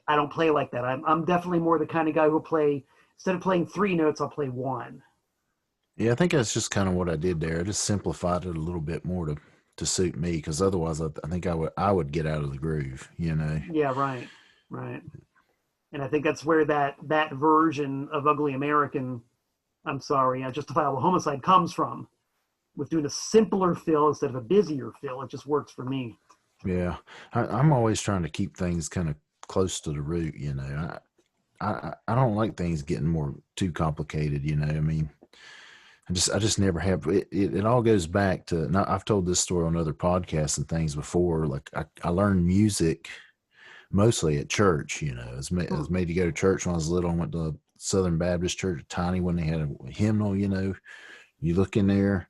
I don't play like that. I'm definitely more the kind of guy who'll play, instead of playing 3 notes, I'll play 1. Yeah, I think that's just kind of what I did there. I just simplified it a little bit more to suit me, because otherwise I think I would get out of the groove, you know. Yeah, right. And I think that's where that version of Ugly American, Justifiable Homicide comes from, with doing a simpler fill instead of a busier fill. It just works for me. Yeah, I'm always trying to keep things kind of close to the root, you know. I don't like things getting too complicated, you know. I mean, I just never have. It all goes back to, now I've told this story on other podcasts and things before. Like I learned music mostly at church. You know, I was made to go to church when I was little. I went to Southern Baptist Church, tiny when they had a hymnal. You know, you look in there,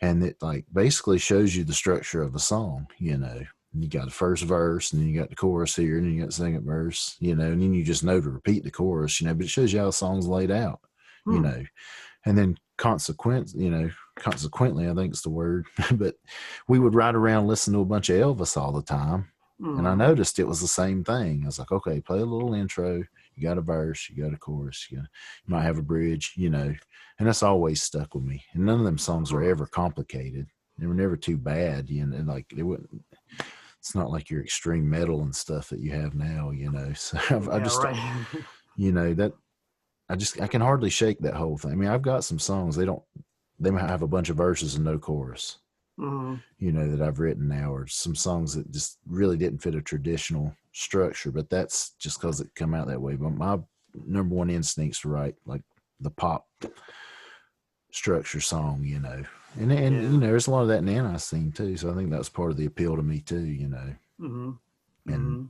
and it like basically shows you the structure of a song. You know, you got the first verse, and then you got the chorus here, and then you got the second verse. You know, and then you just know to repeat the chorus. You know, but it shows you how the song's laid out. You know, and then consequently, I think it's the word, but we would ride around listening to a bunch of Elvis all the time. And I noticed it was the same thing. I was like, okay, play a little intro. You got a verse, you got a chorus, you might have a bridge, you know, and that's always stuck with me. And none of them songs were ever complicated. They were never too bad, you know, and like they wouldn't, it's not like your extreme metal and stuff that you have now, you know. So you know, that I can hardly shake that whole thing. I mean, I've got some songs, they might have a bunch of verses and no chorus, you know, that I've written now, or some songs that just really didn't fit a traditional structure, but that's just because it come out that way. But my number one instinct's to write like the pop structure song, you know, and you know, there's a lot of that in ANTiSEEN too. So I think that's part of the appeal to me too, you know. And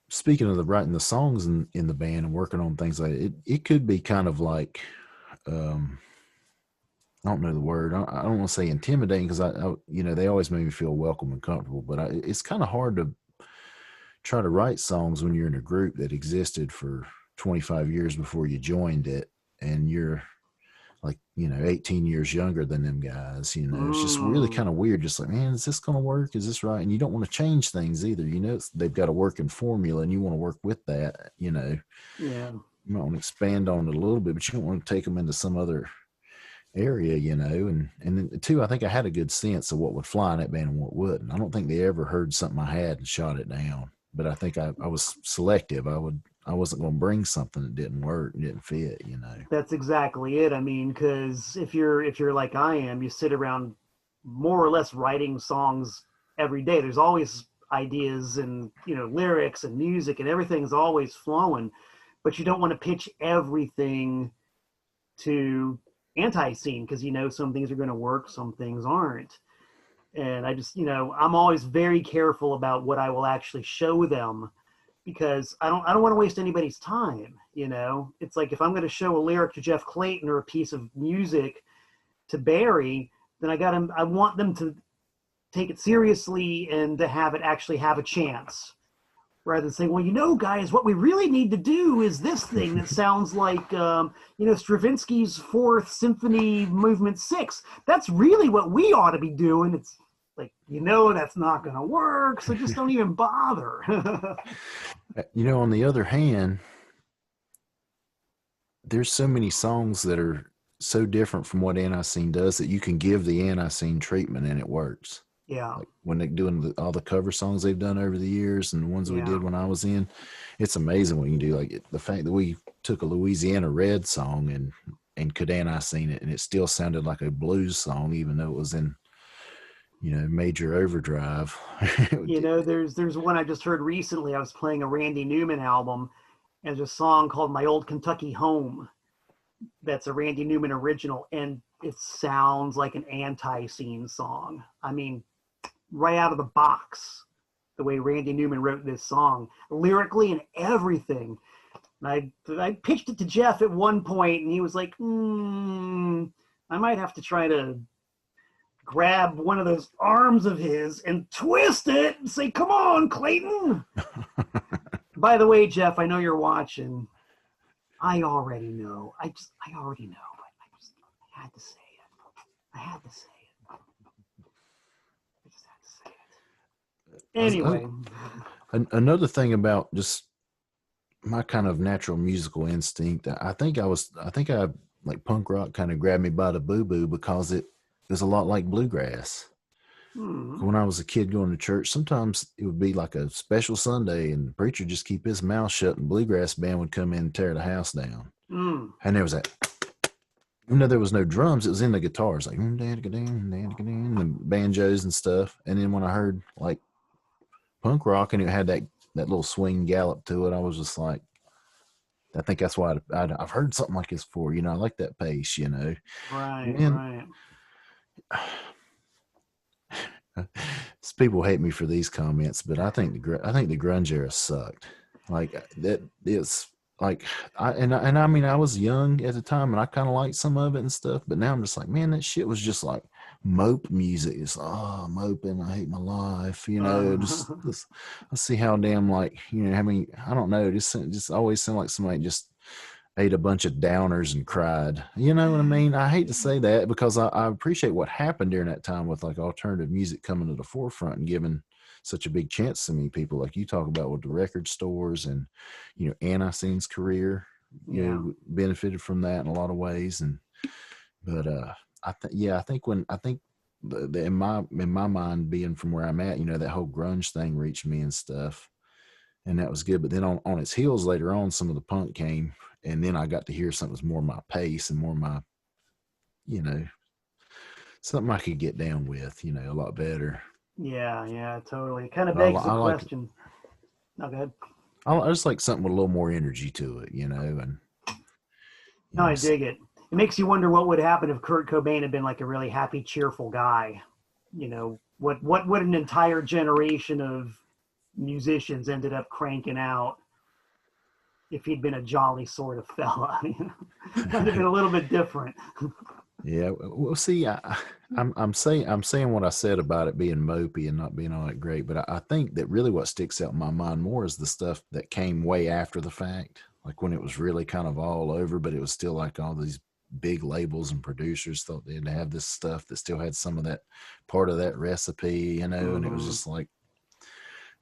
speaking of writing the songs in the band and working on things like it could be kind of like, I don't know the word. I don't want to say intimidating because I, you know, they always make me feel welcome and comfortable, but it's kind of hard to try to write songs when you're in a group that existed for 25 years before you joined it. And you're like, you know, 18 years younger than them guys, you know, it's just really kind of weird. Just like, man, is this going to work? Is this right? And you don't want to change things either. You know, they've got a working formula and you want to work with that, you know. Yeah. You might want to expand on it a little bit, but you don't want to take them into some other area, you know. And then too, I think I had a good sense of what would fly in that band and what wouldn't. I don't think they ever heard something I had and shot it down, but I think I was selective. I wasn't going to bring something that didn't work and didn't fit, you know. That's exactly it. I mean, because if you're like I am, you sit around more or less writing songs every day. There's always ideas and, you know, lyrics and music and everything's always flowing, but you don't want to pitch everything to ANTiSEEN because, you know, some things are going to work, some things aren't. And I just, you know, I'm always very careful about what I will actually show them because I don't want to waste anybody's time. You know, it's like if I'm going to show a lyric to Jeff Clayton or a piece of music to Barry, then I want them to take it seriously and to have it actually have a chance, rather than saying, well, you know, guys, what we really need to do is this thing that sounds like, you know, Stravinsky's Fourth Symphony Movement 6. That's really what we ought to be doing. It's like, you know, that's not going to work, so just don't even bother. You know, on the other hand, there's so many songs that are so different from what ANTiSEEN does that you can give the ANTiSEEN treatment and it works. Yeah. Like when they're doing all the cover songs they've done over the years and the ones we did when I was in, it's amazing what you can do. Like the fact that we took a Louisiana Red song and could ANTiSEEN it, and it still sounded like a blues song, even though it was in, you know, major overdrive. You know, there's one I just heard recently. I was playing a Randy Newman album, and there's a song called My Old Kentucky Home that's a Randy Newman original, and it sounds like an ANTiSEEN song. I mean, right out of the box, the way Randy Newman wrote this song, lyrically and everything. And I pitched it to Jeff at one point, and he was like, I might have to try to grab one of those arms of his and twist it and say, come on, Clayton. By the way, Jeff, I know you're watching. I already know. I already know, but I had to say it. I had to say it. I just had to say it. Anyway. Another thing about just my kind of natural musical instinct, I think like punk rock kind of grabbed me by the boo-boo because it was a lot like bluegrass. When I was a kid going to church, sometimes it would be like a special Sunday and the preacher just keep his mouth shut and bluegrass band would come in and tear the house down. And there was that, even though there was no drums, it was in the guitars, like the banjos and stuff. And then when I heard like punk rock and it had that little swing gallop to it, I was just like, I think that's why I've heard something like this before. You know, I like that pace, you know. Right. people hate me for these comments, but I think the grunge era sucked. Like that, it's like I mean, I was young at the time, and I kind of liked some of it and stuff. But now I'm just like, man, that shit was just like mope music. It's moping. I hate my life. Just I see how damn like I mean, I don't know. Just always sound like somebody just ate a bunch of downers and cried. You know what I mean? I hate to say that because I appreciate what happened during that time with like alternative music coming to the forefront and giving such a big chance to many people, like you talk about with the record stores and ANTiSEEN's career, benefited from that in a lot of ways. But I think in my mind, being from where I'm at, that whole grunge thing reached me and stuff. And that was good. But then on its heels later on, some of the punk came. And then I got to hear something that was more my pace and more my, something I could get down with, a lot better. Yeah, totally. It kind of begs the question. No, go ahead. I just like something with a little more energy to it, and. No, I dig it. It makes you wonder what would happen if Kurt Cobain had been like a really happy, cheerful guy. What would an entire generation of musicians ended up cranking out if he'd been a jolly sort of fella? Might have been a little bit different. Yeah, well, see, I'm saying what I said about it being mopey and not being all that great, but I think that really what sticks out in my mind more is the stuff that came way after the fact, like when it was really kind of all over, but it was still like all these big labels and producers thought they'd have this stuff that still had some of that part of that recipe, and it was just like.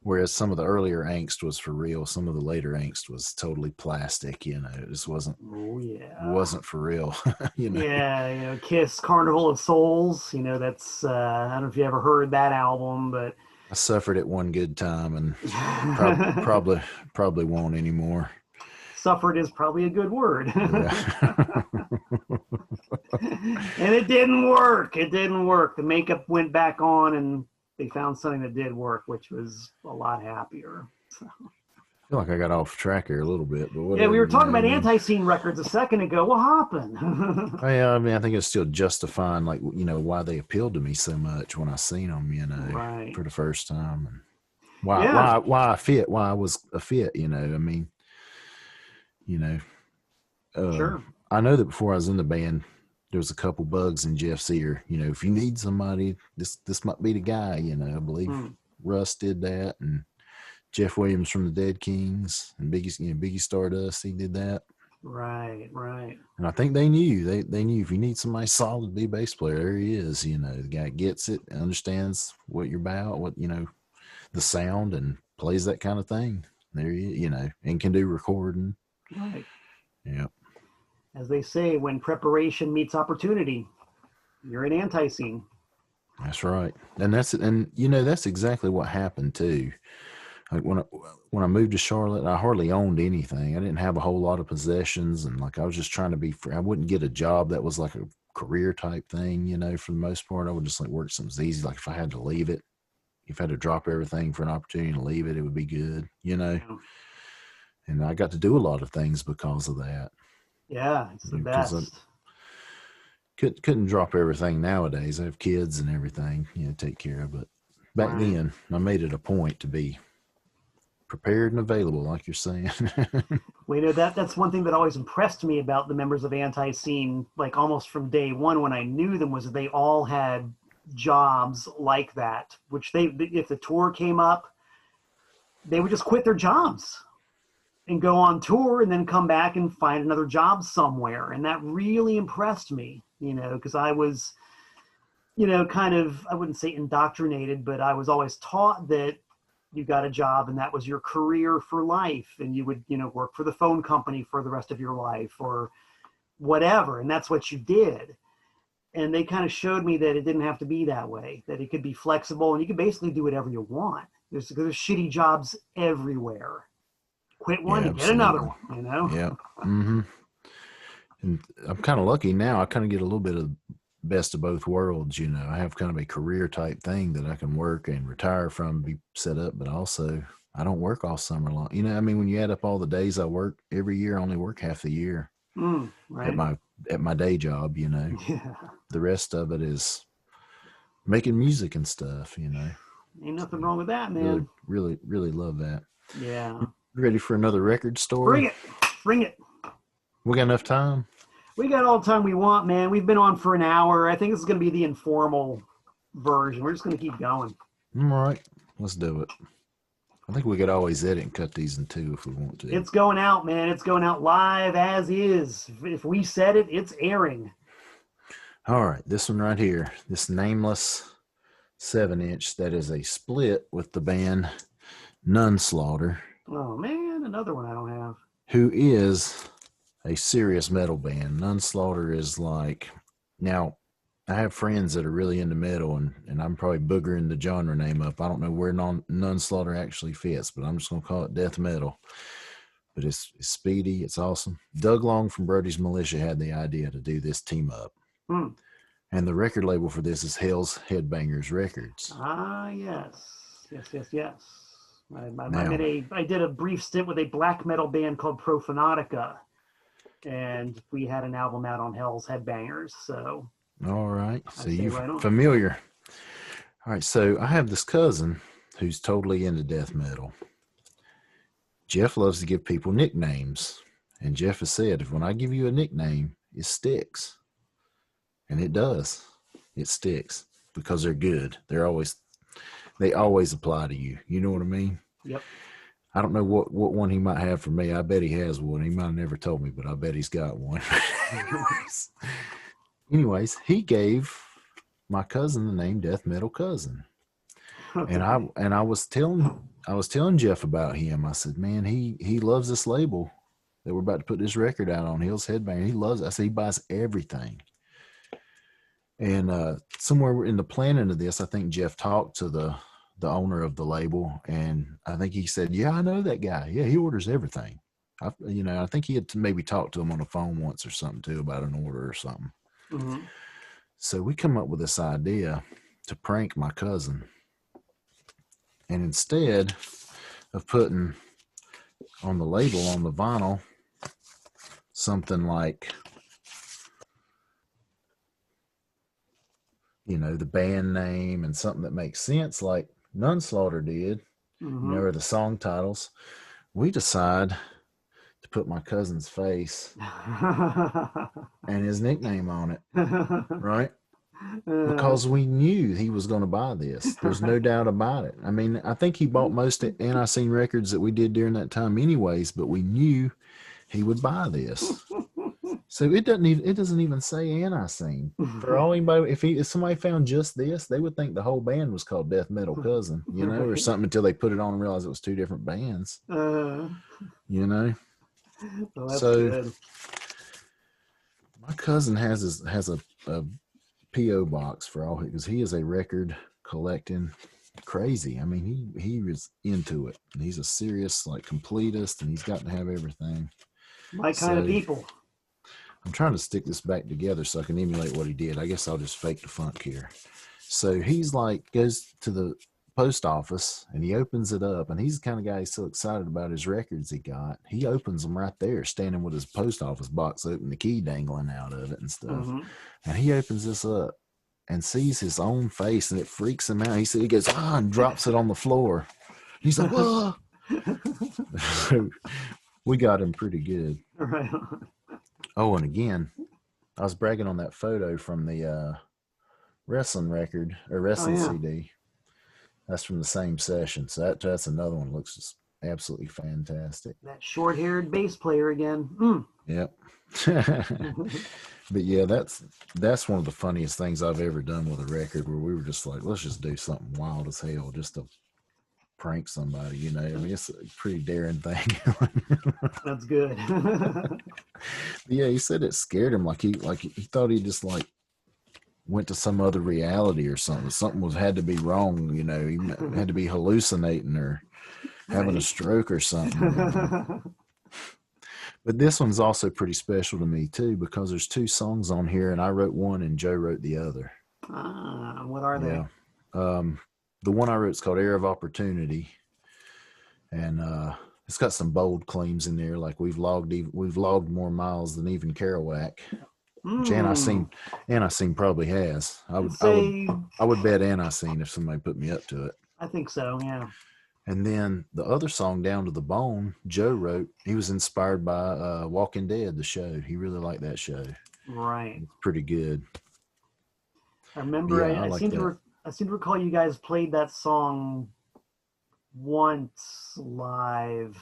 Whereas some of the earlier angst was for real, some of the later angst was totally plastic. It just wasn't. Oh yeah, wasn't for real. Yeah, Kiss, Carnival of Souls. That's I don't know if you ever heard that album, but I suffered it one good time, and probably won't anymore. Suffered is probably a good word. Yeah. And it didn't work. The makeup went back on, and they found something that did work, which was a lot happier. So. I feel like I got off track here a little bit, but whatever. Yeah, we were talking about ANTiSEEN records a second ago. What happened? Yeah, I mean, I think it's still justifying, like, why they appealed to me so much when I seen them, right. for the first time, and why I fit, why I was a fit, I mean, sure. I know that before I was in the band, there was a couple bugs in Jeff's ear. If you need somebody, this might be the guy. I believe Russ did that, and Jeff Williams from the Dead Kings, and Biggie Stardust, he did that. Right. And I think they knew. They knew if you need somebody solid to be a bass player, there he is. The guy gets it, understands what you're about, what the sound, and plays that kind of thing. There he is, and can do recording. Right. Yeah. As they say, when preparation meets opportunity, you're an ANTiSEEN. That's right. And that's exactly what happened too. Like when I moved to Charlotte, I hardly owned anything. I didn't have a whole lot of possessions, and like I was just trying to be free. I wouldn't get a job that was like a career type thing, for the most part. I would just like work something easy. Like if I had to leave it, if I had to drop everything for an opportunity to leave it, it would be good, Yeah. And I got to do a lot of things because of that. Yeah, it's the best. Couldn't drop everything nowadays. I have kids and everything, take care of. But back then, I made it a point to be prepared and available, like you're saying. Well, that's one thing that always impressed me about the members of ANTiSEEN, like almost from day one when I knew them, was that they all had jobs like that, which if the tour came up, they would just quit their jobs and go on tour and then come back and find another job somewhere. And that really impressed me, because I was, kind of, I wouldn't say indoctrinated, but I was always taught that you got a job and that was your career for life. And you would, work for the phone company for the rest of your life or whatever. And that's what you did. And they kind of showed me that it didn't have to be that way, that it could be flexible and you could basically do whatever you want. There's shitty jobs everywhere. Quit one and get another one, Yeah. Mm-hmm. And I'm kind of lucky now. I kind of get a little bit of best of both worlds. I have kind of a career type thing that I can work and retire from, be set up, but also I don't work all summer long. I mean, when you add up all the days I work every year, I only work half the year right. at my day job, Yeah. The rest of it is making music and stuff, Ain't nothing wrong with that, Really, man. really, really love that. Yeah. Ready for another record story? Bring it. Bring it. We got enough time? We got all the time we want, man. We've been on for an hour. I think this is going to be the informal version. We're just going to keep going. All right. Let's do it. I think we could always edit and cut these in two if we want to. It's going out, man. It's going out live as is. If we said it, it's airing. All right. This one right here. This nameless 7-inch that is a split with the band Nunslaughter. Oh, man. Another one I don't have. Who is a serious metal band. Nunslaughter is like, now I have friends that are really into metal, and I'm probably boogering the genre name up. I don't know where Nunslaughter actually fits, but I'm just going to call it death metal. But it's speedy. It's awesome. Doug Long from Brody's Militia had the idea to do this team up. And the record label for this is Hell's Headbangers Records. Ah, yes. Yes. I did a brief stint with a black metal band called Profanatica, and we had an album out on Hell's Headbangers. So, all right, so you're right familiar. All right, so I have this cousin who's totally into death metal. Jeff loves to give people nicknames, and Jeff has said, if when I give you a nickname, it sticks, and it does. It sticks because they're good. They always apply to you. You know what I mean? Yep. I don't know what one he might have for me. I bet he has one. He might have never told me, but I bet he's got one. Anyways, he gave my cousin the name Death Metal Cousin. Okay. And I was telling Jeff about him. I said, man, he loves this label that we're about to put this record out on, Hill's Headbanger. He loves it. I said he buys everything. And somewhere in the planning of this, I think Jeff talked to the owner of the label, and I think he said, yeah, I know that guy. Yeah, he orders everything. I think he had maybe talked to him on the phone once or something too about an order or something. Mm-hmm. So we come up with this idea to prank my cousin. And instead of putting on the label, on the vinyl, something like, the band name and something that makes sense, like Nunslaughter did, or the song titles, we decide to put my cousin's face and his nickname on it, right? Because we knew he was going to buy this. There's no doubt about it. I mean, I think he bought most of ANTiSEEN records that we did during that time anyways, but we knew he would buy this. So it doesn't even say ANTiSEEN. For all anybody, if somebody found just this, they would think the whole band was called Death Metal Cousin, or something, until they put it on and realized it was two different bands. Well, that's good. My cousin has a P.O. box for all, because he is a record collecting crazy. I mean, he was into it, and he's a serious completist, and he's got to have everything. My kind of people. I'm trying to stick this back together so I can emulate what he did. I guess I'll just fake the funk here. So he's goes to the post office and he opens it up, and he's the kind of guy who's so excited about his records he got. He opens them right there, standing with his post office box open, the key dangling out of it and stuff. And he opens this up and sees his own face, and it freaks him out. He goes, and drops it on the floor. He's like, whoa. So we got him pretty good. Right. Oh, and again, I was bragging on that photo from the wrestling record or wrestling CD. That's from the same session. So that's another one that looks just absolutely fantastic. That short-haired bass player again. Yep. But yeah, that's one of the funniest things I've ever done with a record, where we were just like, let's just do something wild as hell just to prank somebody, I mean, it's a pretty daring thing. That's good. Yeah, he said it scared him. He thought he just went to some other reality or something. Something had to be wrong, he had to be hallucinating or having a stroke or something. But this one's also pretty special to me too, because there's two songs on here, and I wrote one and Joe wrote the other. What are they? Yeah. The one I wrote is called Air of Opportunity, and it's got some bold claims in there, like we've logged more miles than even Kerouac. Which ANTiSEEN probably has. I would bet ANTiSEEN if somebody put me up to it. I think so, yeah. And then the other song, Down to the Bone, Joe wrote. He was inspired by Walking Dead, the show. He really liked that show. Right. It's pretty good. I remember. Yeah, I I like seem that. I seem to recall you guys played that song once live.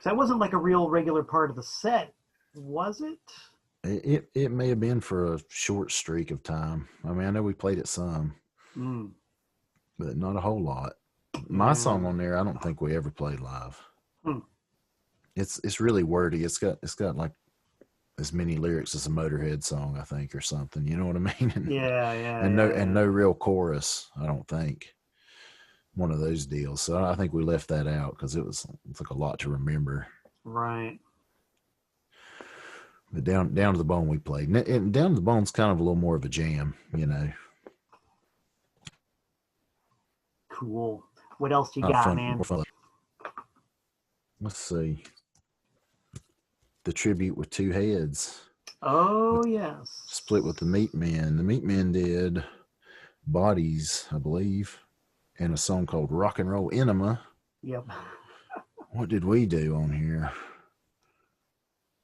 So that wasn't like a real regular part of the set, was it? It may have been for a short streak of time. I mean, I know we played it some, but not a whole lot. My song Yeah. on there, I don't think we ever played live. Hmm. It's really wordy. It's got like as many lyrics as a Motorhead song, I think, or something. You know what I mean? And no real chorus. I don't think. One of those deals. So I think we left that out because it's like a lot to remember. Right. But down to the bone we played, and down to the bone's kind of a little more of a jam, you know. Cool. What else you got, man? Fun. Let's see. The Tribute with Two Heads. Oh, yes. Split with the Meat Men. The Meat Men did Bodies, I believe, and a song called Rock and Roll Enema. Yep. What did we do on here?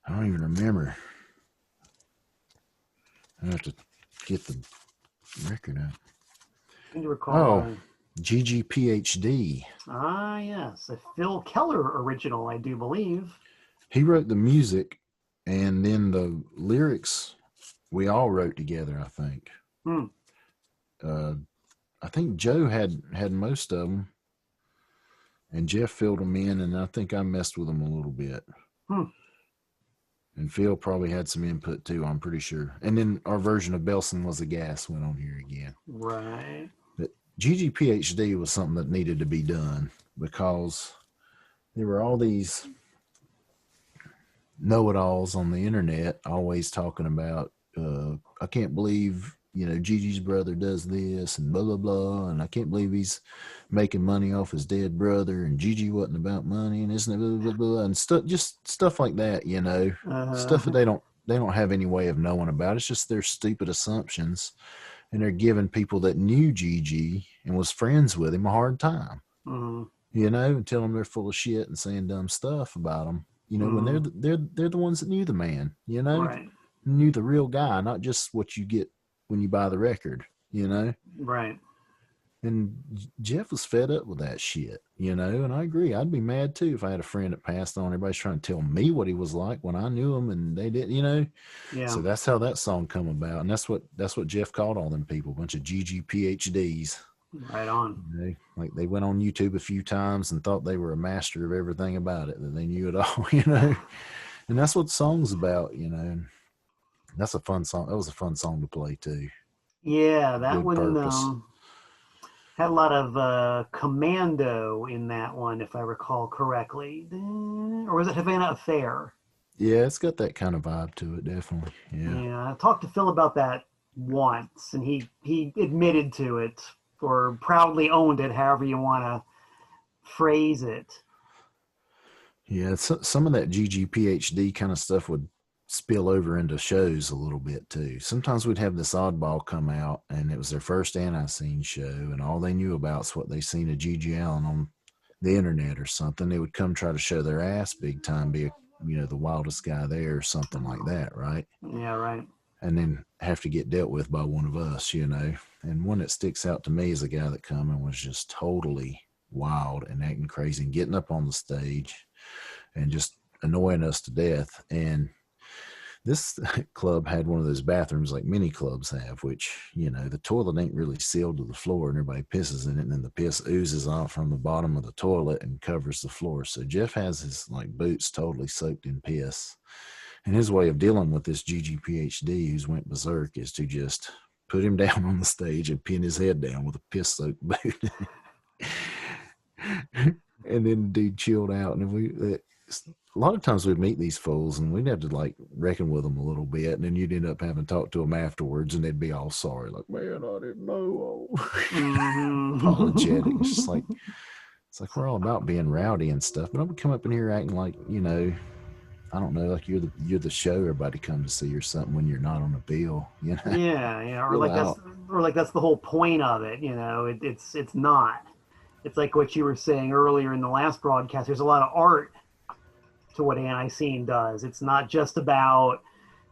I don't even remember. I have to get the record out. Can you recall? Oh, GGPHD. Ah, yes. A Phil Keller original, I do believe. He wrote the music, and then the lyrics we all wrote together, I think. I think Joe had most of them, and Jeff filled them in, and I think I messed with them a little bit. And Phil probably had some input too, I'm pretty sure. And then our version of Belson Was a Gas went on here again. Right. But GGPHD was something that needed to be done because there were all these know-it-alls on the internet always talking about, I can't believe, you know, Gigi's brother does this and blah, blah, blah. And I can't believe he's making money off his dead brother. And Gigi wasn't about money and isn't it blah, blah, blah. And just stuff like that, you know, stuff that they don't have any way of knowing about. It's just their stupid assumptions. And they're giving people that knew Gigi and was friends with him a hard time, you know, and telling them they're full of shit and saying dumb stuff about him. You know, when they're the ones that knew the man, you know, knew the real guy, not just what you get when you buy the record, you know? Right. And Jeff was fed up with that shit, you know? And I agree. I'd be mad too if I had a friend that passed on. Everybody's trying to tell me what he was like when I knew him and they didn't, you know? Yeah. So that's how that song come about. And that's what Jeff called all them people, a bunch of GGPHDs. Right on. You know, like they went on YouTube a few times and thought they were a master of everything about it, that they knew it all, you know? And that's what the song's about, you know? That's a fun song. That was a fun song to play too. Yeah, that one had a lot of commando in that one, if I recall correctly. Or was it Havana Affair? Yeah, it's got that kind of vibe to it, definitely. Yeah. I talked to Phil about that once, and he admitted to it, or proudly owned it, however you want to phrase it. Yeah, some of that GGPHD kind of stuff would spill over into shows a little bit too. Sometimes we'd have this oddball come out and it was their first ANTiSEEN show and all they knew about is what they seen of Gigi Allen on the internet or something. They would come try to show their ass big time, be the wildest guy there or something like that, right? Yeah, right. And then have to get dealt with by one of us, you know. And one that sticks out to me is a guy that come and was just totally wild and acting crazy and getting up on the stage and just annoying us to death. And this club had one of those bathrooms like many clubs have, which, you know, the toilet ain't really sealed to the floor and everybody pisses in it and then the piss oozes off from the bottom of the toilet and covers the floor. So Jeff has his like boots totally soaked in piss. And his way of dealing with this GGPHD who's went berserk is to just put him down on the stage and pin his head down with a piss-soaked boot. And then the dude chilled out. And a lot of times we'd meet these fools and we'd have to like reckon with them a little bit. And then you'd end up having to talk to them afterwards and they'd be all sorry. Like, man, I didn't know. Apologetic. It's like we're all about being rowdy and stuff. But I'm going to come up in here acting like, you know, I don't know, like you're the show everybody comes to see or something when you're not on a bill, you know. Yeah, or Chill like out. that's the whole point of it. It's not. It's like what you were saying earlier in the last broadcast. There's a lot of art to what ANTiSEEN does. It's not just about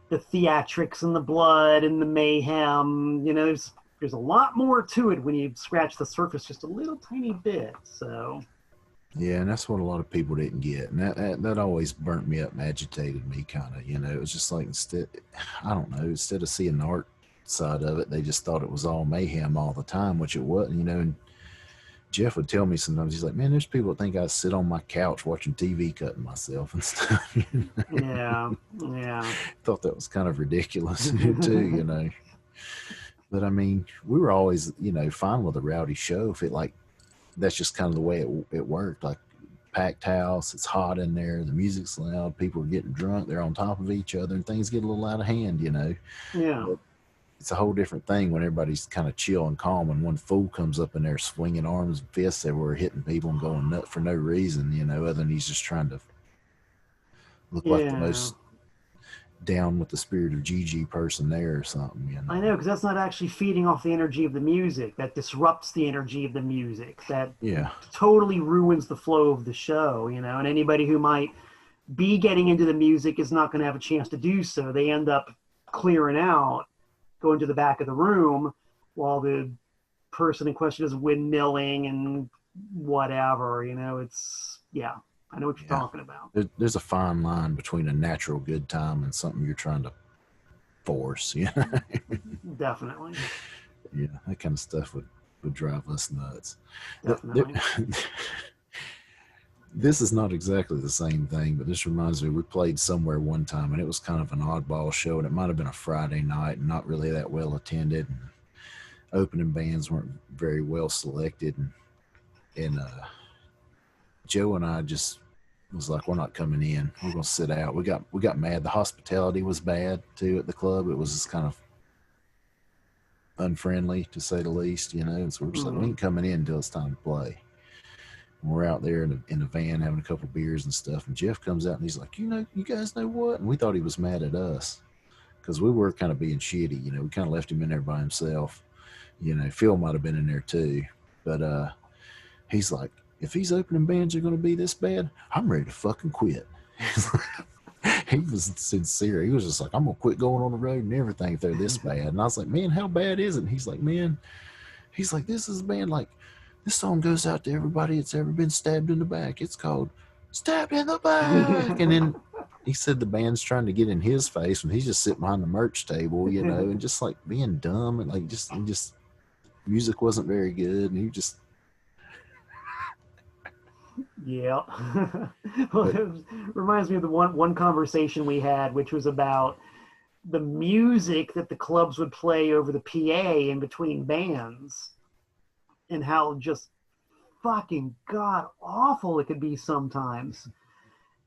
the theatrics and the blood and the mayhem. There's a lot more to it when you scratch the surface just a little tiny bit. So Yeah, and that's what a lot of people didn't get, and that always burnt me up and agitated me, kind of. It was just like I don't know, instead of seeing the art side of it, they just thought it was all mayhem all the time, which it wasn't. And Jeff would tell me sometimes, he's like, "Man, there's people that think I sit on my couch watching TV, cutting myself and stuff." yeah, yeah, Thought that was kind of ridiculous too. But I mean, we were always, fine with a rowdy show if it like that's just kind of the way it worked. Like packed house, it's hot in there, the music's loud, people are getting drunk, they're on top of each other, and things get a little out of hand. yeah. But it's a whole different thing when everybody's kind of chill and calm, and one fool comes up in there swinging arms and fists everywhere, hitting people and going nuts for no reason. Other than he's just trying to look like the Yeah, most down with the spirit of Gigi person there or something. I know, because that's not actually feeding off the energy of the music. That disrupts the energy of the music. That Yeah. totally ruins the flow of the show. And anybody who might be getting into the music is not going to have a chance to do so. They end up clearing out, going to the back of the room while the person in question is windmilling and whatever. Yeah, I know what you're Yeah. talking about. There's a fine line between a natural good time and something you're trying to force. Definitely. Yeah, that kind of stuff would drive us nuts. Definitely. This is not exactly the same thing, but this reminds me, we played somewhere one time, and it was kind of an oddball show, and it might have been a Friday night and not really that well attended. And opening bands weren't very well selected, and Joe and I just was like, we're not coming in. We're gonna sit out. We got mad. The hospitality was bad too at the club. It was just kind of unfriendly to say the least, and so we're just like, we ain't coming in until it's time to play. And we're out there in a van having a couple of beers and stuff, and Jeff comes out and he's like, you guys know what? And we thought he was mad at us because we were kind of being shitty. We kind of left him in there by himself. Phil might have been in there too, but he's like, if these opening bands are going to be this bad, I'm ready to fucking quit. He was sincere. He was just like, I'm going to quit going on the road and everything if they're this bad. And I was like, man, how bad is it? And he's like, this is a band, like, this song goes out to everybody that's ever been stabbed in the back. It's called Stabbed in the Back. And then he said the band's trying to get in his face when he's just sitting behind the merch table, and just like being dumb and like just music wasn't very good. And he just, yeah. Well, it reminds me of the one conversation we had, which was about the music that the clubs would play over the PA in between bands and how just fucking god awful it could be sometimes.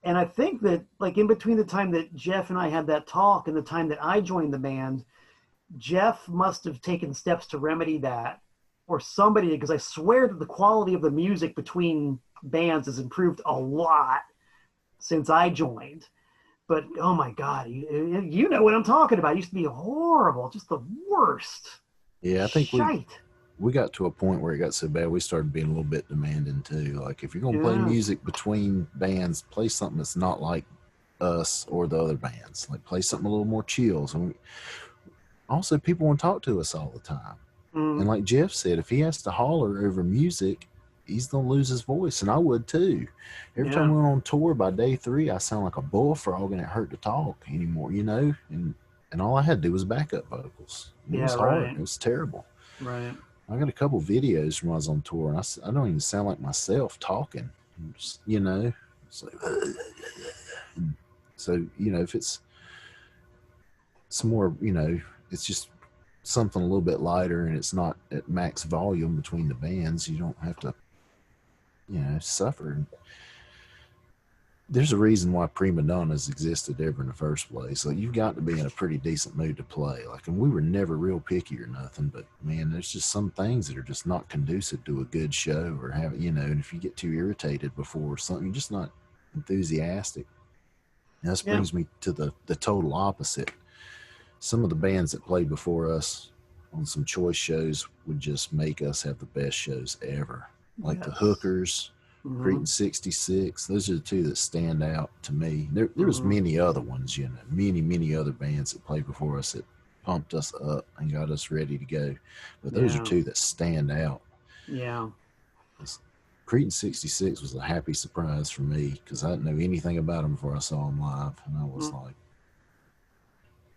And I think that, like, in between the time that Jeff and I had that talk and the time that I joined the band, Jeff must have taken steps to remedy that, or somebody, because I swear that the quality of the music between bands has improved a lot since I joined. But oh my god, you know what I'm talking about. It used to be horrible, just the worst. yeah, I think shite. we got to a point where it got so bad we started being a little bit demanding too. Like, if you're gonna play music between bands, play something that's not like us or the other bands. Like, play something a little more chill. So also, people want to talk to us all the time. And like Jeff said, if he has to holler over music, he's gonna lose his voice, and I would too. Every time we went on tour, by day 3, I sound like a bullfrog, and it hurt to talk anymore. And all I had to do was backup vocals. It was hard. Right. It was terrible. Right. I got a couple videos from when I was on tour, and I don't even sound like myself talking. Just, it's like, so if it's more, it's just something a little bit lighter, and it's not at max volume between the bands. You don't have to, suffer. There's a reason why prima donnas existed ever in the first place. Like, you've got to be in a pretty decent mood to play. Like, and we were never real picky or nothing, but man, there's just some things that are just not conducive to a good show, or have, and if you get too irritated before something, you're just not enthusiastic. Now, this brings me to the total opposite. Some of the bands that played before us on some choice shows would just make us have the best shows ever. Like the Hookers, Cretin 66. Those are the two that stand out to me. There was many other ones, you know, many other bands that played before us that pumped us up and got us ready to go. But those are two that stand out. Yeah. Cretin 66 was a happy surprise for me because I didn't know anything about them before I saw them live. And I was like,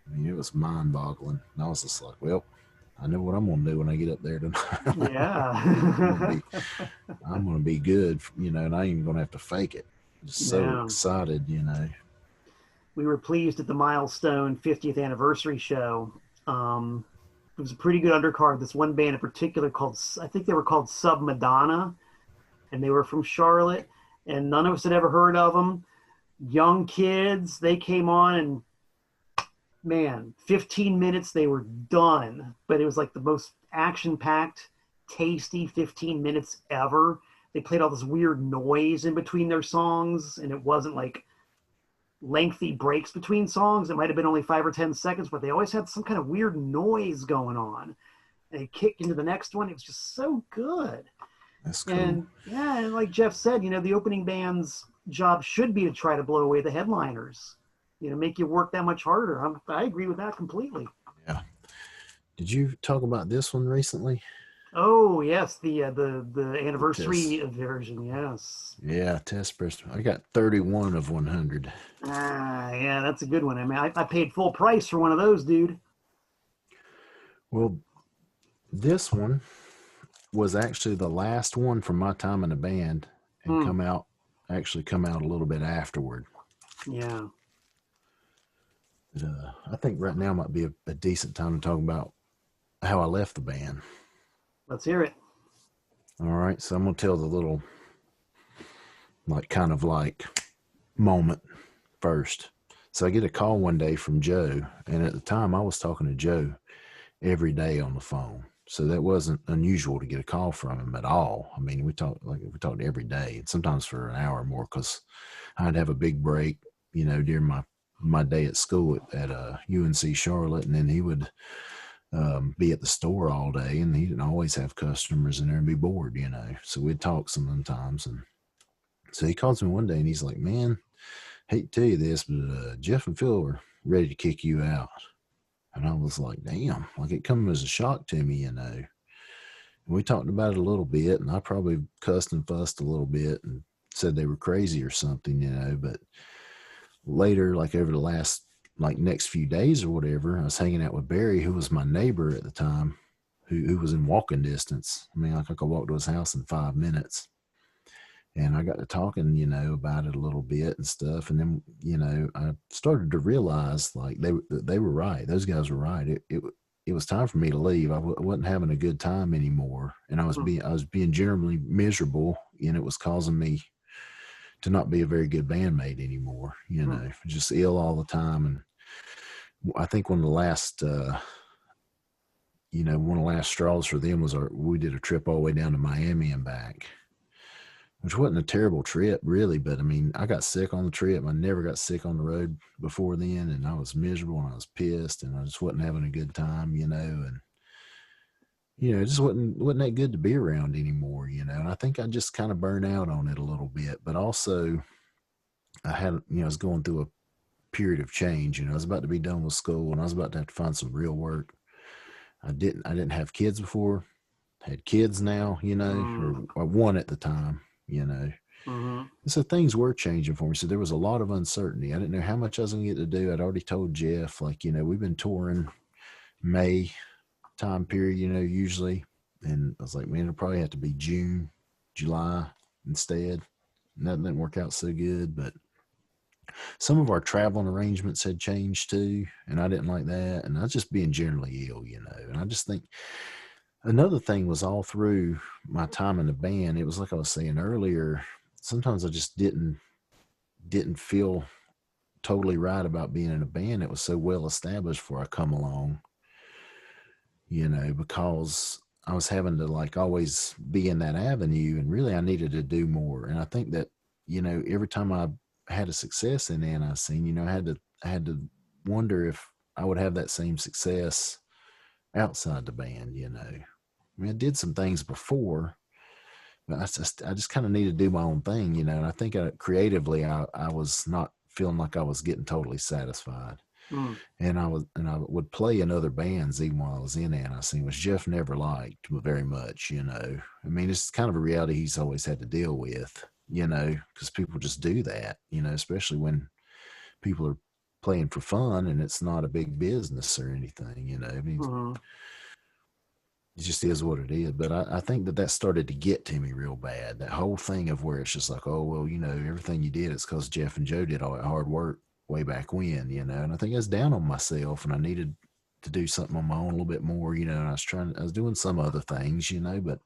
I mean, it was mind-boggling. And I was just like, well, I know what I'm going to do when I get up there tonight. Yeah. I'm going to be good, you know, and I ain't even going to have to fake it. I'm just so excited, you know. We were pleased at the milestone 50th anniversary show. It was a pretty good undercard. This one band in particular I think they were called Sub Madonna, and they were from Charlotte, and none of us had ever heard of them. Young kids, they came on, and man, 15 minutes, they were done. But it was like the most action-packed, tasty 15 minutes ever. They played all this weird noise in between their songs, and it wasn't like lengthy breaks between songs. It might have been only 5 or 10 seconds, but they always had some kind of weird noise going on. And it kicked into the next one. It was just so good. That's cool. And yeah, and like Jeff said, you know, the opening band's job should be to try to blow away the headliners. You know, make you work that much harder. I agree with that completely. Yeah. Did you talk about this one recently? Oh yes, the anniversary version. Yes. Yeah, test press. I got 31 of 100. Yeah, that's a good one. I mean, I paid full price for one of those, dude. Well, this one was actually the last one from my time in the band, and come out a little bit afterward. Yeah. But, I think right now might be a decent time to talk about how I left the band. Let's hear it. All right, so I'm gonna tell the little, kind of moment first. So I get a call one day from Joe, and at the time I was talking to Joe every day on the phone. So that wasn't unusual to get a call from him at all. I mean, we talked every day, and sometimes for an hour or more, because I'd have a big break, you know, during my day at school at UNC Charlotte, and then he would be at the store all day, and he didn't always have customers in there and be bored, you know. So we'd talk sometimes, and so he calls me one day, and he's like, "Man, hate to tell you this, but Jeff and Phil are ready to kick you out." And I was like, damn, like it come as a shock to me, you know. And we talked about it a little bit, and I probably cussed and fussed a little bit and said they were crazy or something, you know. But later, like over the last, next few days or whatever, I was hanging out with Barry, who was my neighbor at the time, who was in walking distance. I mean, like I could walk to his house in 5 minutes. And I got to talking, you know, about it a little bit and stuff. And then, you know, I started to realize like they were right. Those guys were right. It was time for me to leave. I wasn't having a good time anymore. And I was being generally miserable, and it was causing me to not be a very good bandmate anymore, you know, just ill all the time. And I think one of the last straws for them was we did a trip all the way down to Miami and back, which wasn't a terrible trip really, but I mean, I got sick on the trip. I never got sick on the road before then, and I was miserable and I was pissed, and I just wasn't having a good time, you know, and you know, it just wasn't that good to be around anymore, you know. And I think I just kind of burned out on it a little bit, but also I was going through a period of change, you know. I was about to be done with school, and I was about to have to find some real work. I didn't have kids before, had kids now, you know, or one at the time, you know. So things were changing for me. So there was a lot of uncertainty. I didn't know how much I was going to get to do. I'd already told Jeff, like, you know, we've been touring May time period, you know, usually. And I was like, man, it'll probably have to be June, July instead. And that didn't work out so good. But some of our traveling arrangements had changed too, and I didn't like that. And I was just being generally ill, you know. And I just think another thing was all through my time in the band, it was like I was saying earlier, sometimes I just didn't feel totally right about being in a band that was so well established before I come along, you know, because I was having to like always be in that avenue, and really I needed to do more. And I think that, you know, every time I had a success in ANTiSEEN, you know, I had to wonder if I would have that same success outside the band, you know. I mean, I did some things before, but I just kind of need to do my own thing, you know. And I think creatively, I was not feeling like I was getting totally satisfied. Mm. And I would play in other bands even while I was in ANTiSEEN, which Jeff never liked very much, you know. I mean, it's kind of a reality he's always had to deal with, you know, because people just do that, you know, especially when people are playing for fun and it's not a big business or anything, you know. I mean, it just is what it is. But I think that started to get to me real bad. That whole thing of where it's just like, oh, well, you know, everything you did is because Jeff and Joe did all that hard work way back when, you know. And I think I was down on myself and I needed to do something on my own a little bit more, you know. And I was doing some other things, you know, but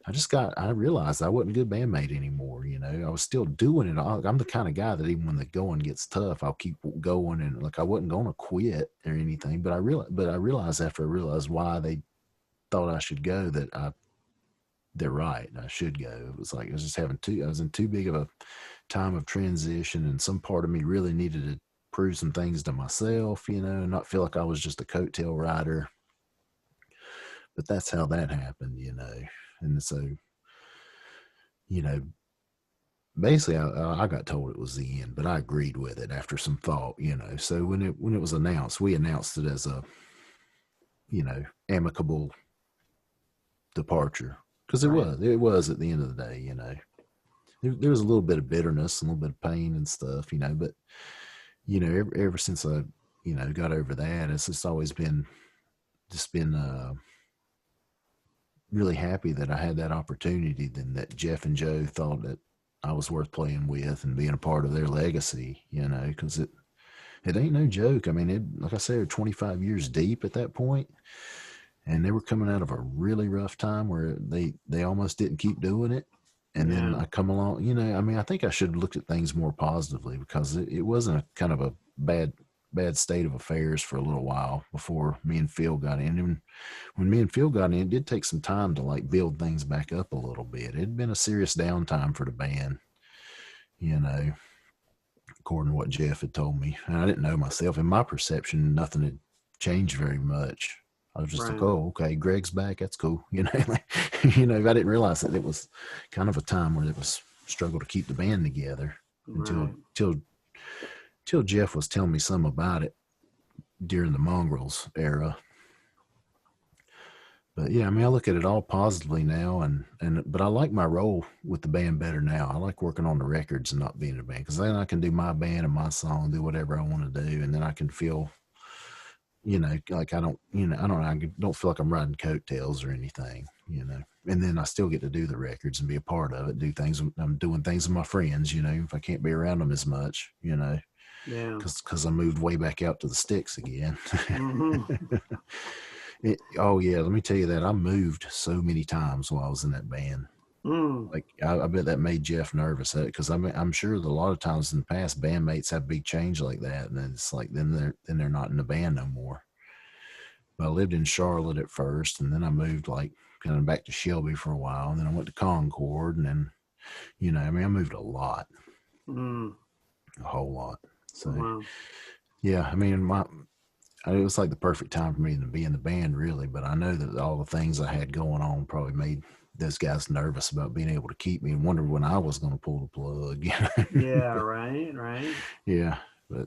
I realized I wasn't a good bandmate anymore, you know. I was still doing it. I'm the kind of guy that even when the going gets tough, I'll keep going, and like I wasn't going to quit or anything. But I realized after I realized why they thought I should go that they're right. I should go. It was like I was just I was in too big of a time of transition, and some part of me really needed to prove some things to myself, you know, and not feel like I was just a coattail rider. But that's how that happened, you know. And so, you know, basically I got told it was the end, but I agreed with it after some thought, you know. So when it was announced, we announced it as a, you know, amicable departure, because it was at the end of the day, you know. There was a little bit of bitterness, a little bit of pain and stuff, you know, but you know, ever since I, you know, got over that, it's just always been really happy that I had that opportunity, then that Jeff and Joe thought that I was worth playing with and being a part of their legacy, you know, because it ain't no joke. I mean, like I said, they're 25 years deep at that point, and they were coming out of a really rough time where they almost didn't keep doing it. And then I come along, you know, I mean, I think I should have looked at things more positively, because it wasn't a kind of a bad state of affairs for a little while before me and Phil got in. And when me and Phil got in, it did take some time to like build things back up a little bit. It had been a serious downtime for the band, you know, according to what Jeff had told me. And I didn't know myself. In my perception, nothing had changed very much. I was just like, oh, okay, Greg's back. That's cool. You know, like, you know, I didn't realize that it was kind of a time where it was struggle to keep the band together until Jeff was telling me some about it during the Mongrels era. But yeah, I mean, I look at it all positively now, but I like my role with the band better now. I like working on the records and not being in a band, because then I can do my band and my song, do whatever I want to do, and then I can feel, you know, like I don't feel like I'm riding coattails or anything, you know. And then I still get to do the records and be a part of it, do things. I'm doing things with my friends, you know, if I can't be around them as much, you know, because I moved way back out to the sticks again. Oh yeah, let me tell you that I moved so many times while I was in that band. Like I bet that made Jeff nervous, because I'm sure that a lot of times in the past, bandmates have big change like that, and then it's like then they're not in the band no more. But I lived in Charlotte at first, and then I moved like kind of back to Shelby for a while, and then I went to Concord, and then, you know, I mean, I moved a lot, a whole lot. So yeah, I mean, it was like the perfect time for me to be in the band, really. But I know that all the things I had going on probably made those guys nervous about being able to keep me, and wonder when I was going to pull the plug. You know? Yeah, right. Yeah, but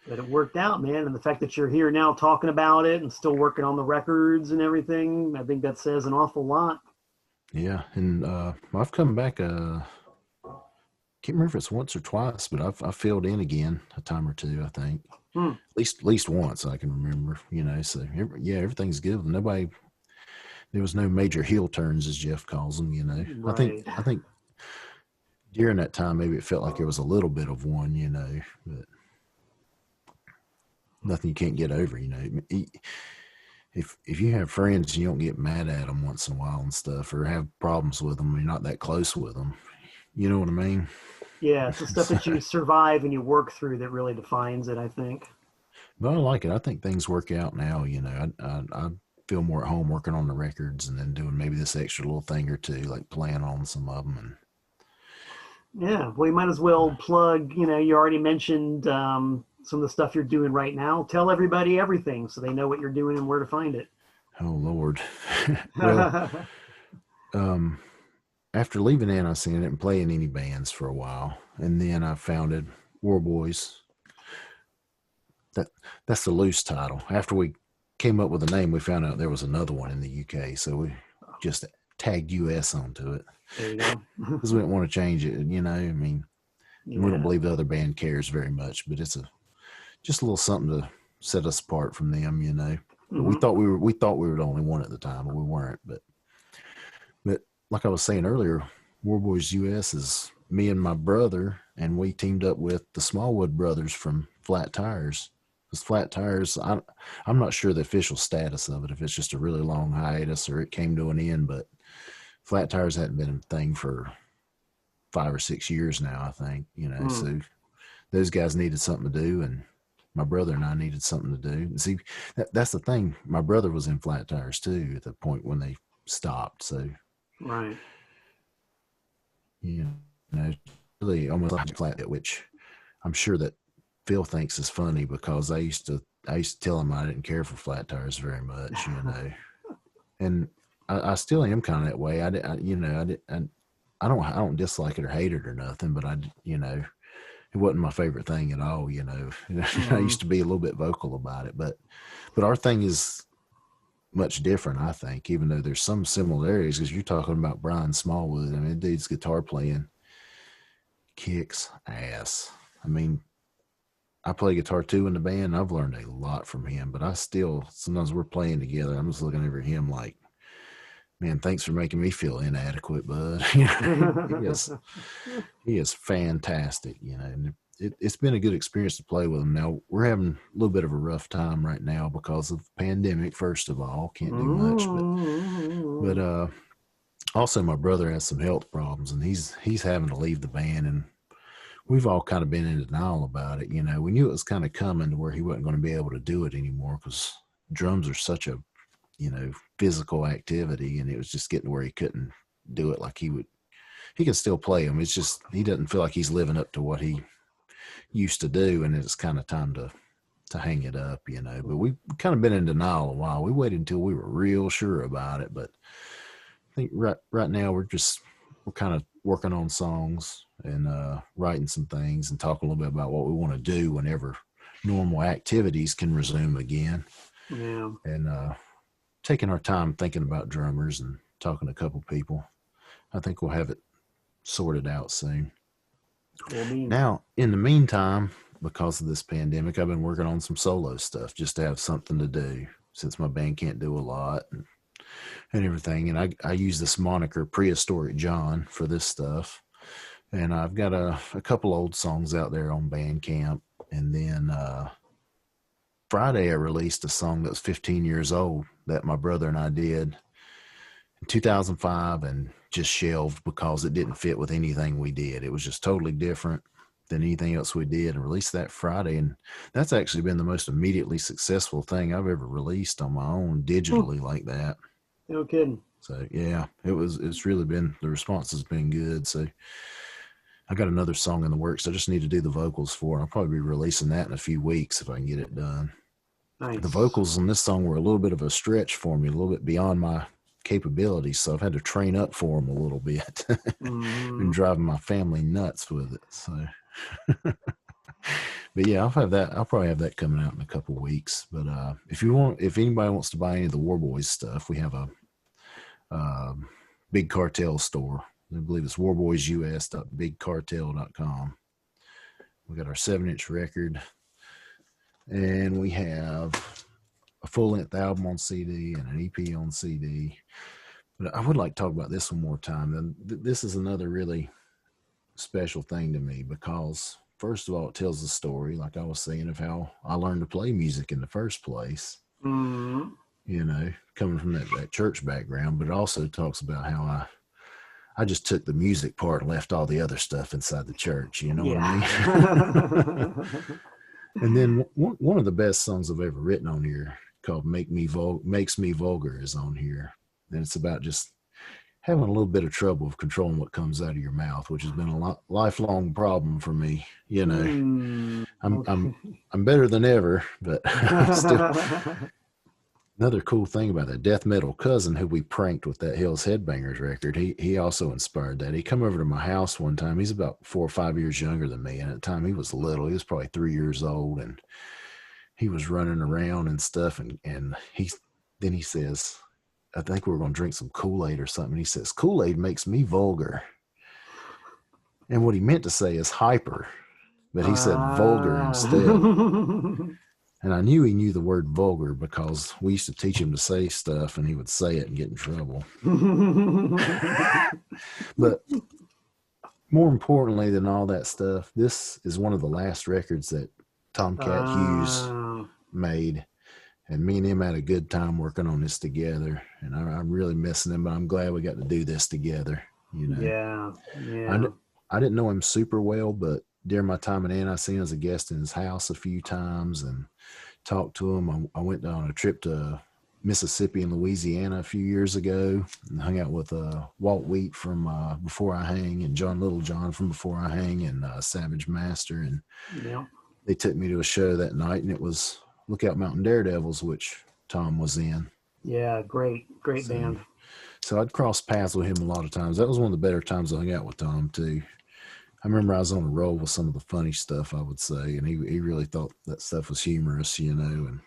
it worked out, man. And the fact that you're here now talking about it and still working on the records and everything, I think that says an awful lot. Yeah, and I've come back. Can't remember if it's once or twice, but I've filled in again a time or two, I think. At least once I can remember, you know. So yeah, everything's good. There was no major heel turns, as Jeff calls them, you know. Right. I think during that time, maybe it felt like there was a little bit of one, you know, but nothing you can't get over, you know. If you have friends and you don't get mad at them once in a while and stuff, or have problems with them, you're not that close with them. You know what I mean? Yeah, it's the stuff that you survive and you work through that really defines it, I think. But I like it. I think things work out now, you know. I feel more at home working on the records, and then doing maybe this extra little thing or two, like playing on some of them. And Yeah, well, you might as well plug, you already mentioned some of the stuff you're doing right now. Tell everybody everything so they know what you're doing and where to find it. Oh Lord. Well, after leaving ANTiSEEN, I didn't play in any bands for a while, and then I founded War Boys. That's the loose title. After we came up with a name, we found out there was another one in the UK, so we just tagged US onto it. There you go. Because we didn't want to change it, I mean, Yeah. we don't believe the other band cares very much, but it's just a little something to set us apart from them, But we thought we were the only one at the time, but we weren't. But like I was saying earlier, War Boys US is me and my brother, and we teamed up with the Smallwood brothers from Flat Tires. Because Flat Tires, I'm not sure the official status of it, if it's just a really long hiatus or it came to an end, but Flat Tires hadn't been a thing for 5 or 6 years now, I think, so those guys needed something to do, and my brother and I needed something to do. And see, that's the thing. My brother was in Flat Tires too at the point when they stopped. So, right. Really almost like Flat, which I'm sure that Phil thinks is funny because I used to tell him I didn't care for Flat Tires very much, and I still am kind of that way. I don't dislike it or hate it or nothing, but it wasn't my favorite thing at all, I used to be a little bit vocal about it, but our thing is much different, I think, even though there's some similarities, because you're talking about Brian Smallwood. I mean, dude's guitar playing kicks ass. I mean, I play guitar too in the band, and I've learned a lot from him, but I still, sometimes we're playing together, I'm just looking over him like, man, thanks for making me feel inadequate, bud. He is fantastic, and it's been a good experience to play with him. Now, we're having a little bit of a rough time right now because of the pandemic, first of all. Can't do much, but also my brother has some health problems, and he's having to leave the band, and we've all kind of been in denial about it. We knew it was kind of coming to where he wasn't going to be able to do it anymore because drums are such a physical activity, and it was just getting to where he couldn't do it like he would. He can still play them. It's just he doesn't feel like he's living up to what he used to do, and it's kind of time to hang it up, But we've kind of been in denial a while. We waited until we were real sure about it, but I think right now we're kind of working on songs and writing some things and talking a little bit about what we want to do whenever normal activities can resume again. Yeah. And taking our time thinking about drummers and talking to a couple people. I think we'll have it sorted out soon. Cool. Now, in the meantime, because of this pandemic, I've been working on some solo stuff just to have something to do since my band can't do a lot and everything. And I use this moniker Prehistoric John for this stuff. And I've got a couple old songs out there on Bandcamp. And then Friday, I released a song that was 15 years old that my brother and I did in 2005 and just shelved because it didn't fit with anything we did. It was just totally different than anything else we did, and released that Friday. And that's actually been the most immediately successful thing I've ever released on my own digitally like that. No kidding. So yeah, it's really been, the response has been good. So I got another song in the works I just need to do the vocals for. I'll probably be releasing that in a few weeks if I can get it done. Nice. The vocals on this song were a little bit of a stretch for me, a little bit beyond my capabilities, so I've had to train up for them a little bit. Been driving my family nuts with it. So, but yeah, I'll probably have that coming out in a couple of weeks. But if anybody wants to buy any of the War Boys stuff, we have a Big Cartel store. I believe it's warboysus.bigcartel.com. We got our 7-inch record, and we have a full-length album on CD and an EP on CD. But I would like to talk about this one more time. And this is another really special thing to me because, first of all, it tells the story, like I was saying, of how I learned to play music in the first place. Coming from that church background, but it also talks about how I just took the music part and left all the other stuff inside the church. You know what I mean? And then one of the best songs I've ever written on here, called Makes Me Vulgar, is on here. And it's about just having a little bit of trouble of controlling what comes out of your mouth, which has been a lifelong problem for me. You know, Okay. I'm better than ever, but I'm still. Another cool thing about that death metal cousin who we pranked with that Hills Headbangers record, he also inspired that. He come over to my house one time. He's about 4 or 5 years younger than me, and at the time he was little. He was probably 3 years old, and he was running around and stuff. And then he says, I think we were going to drink some Kool-Aid or something. He says, Kool-Aid makes me vulgar. And what he meant to say is hyper, but he said vulgar instead. And I knew he knew the word vulgar because we used to teach him to say stuff and he would say it and get in trouble. But more importantly than all that stuff, this is one of the last records that Tomcat Hughes made. And me and him had a good time working on this together. And I'm really missing him, but I'm glad we got to do this together. You know? Yeah. I didn't know him super well, but during my time at ANTiSEEN, I was a guest in his house a few times and talked to him. I went on a trip to Mississippi and Louisiana a few years ago and hung out with Walt Wheat from Before I Hang and John Littlejohn from Before I Hang and Savage Master. And they took me to a show that night, and it was Lookout Mountain Daredevils, which Tom was in. Yeah, great band. So I'd cross paths with him a lot of times. That was one of the better times I hung out with Tom, too. I remember I was on a roll with some of the funny stuff, I would say, and he really thought that stuff was humorous, you know.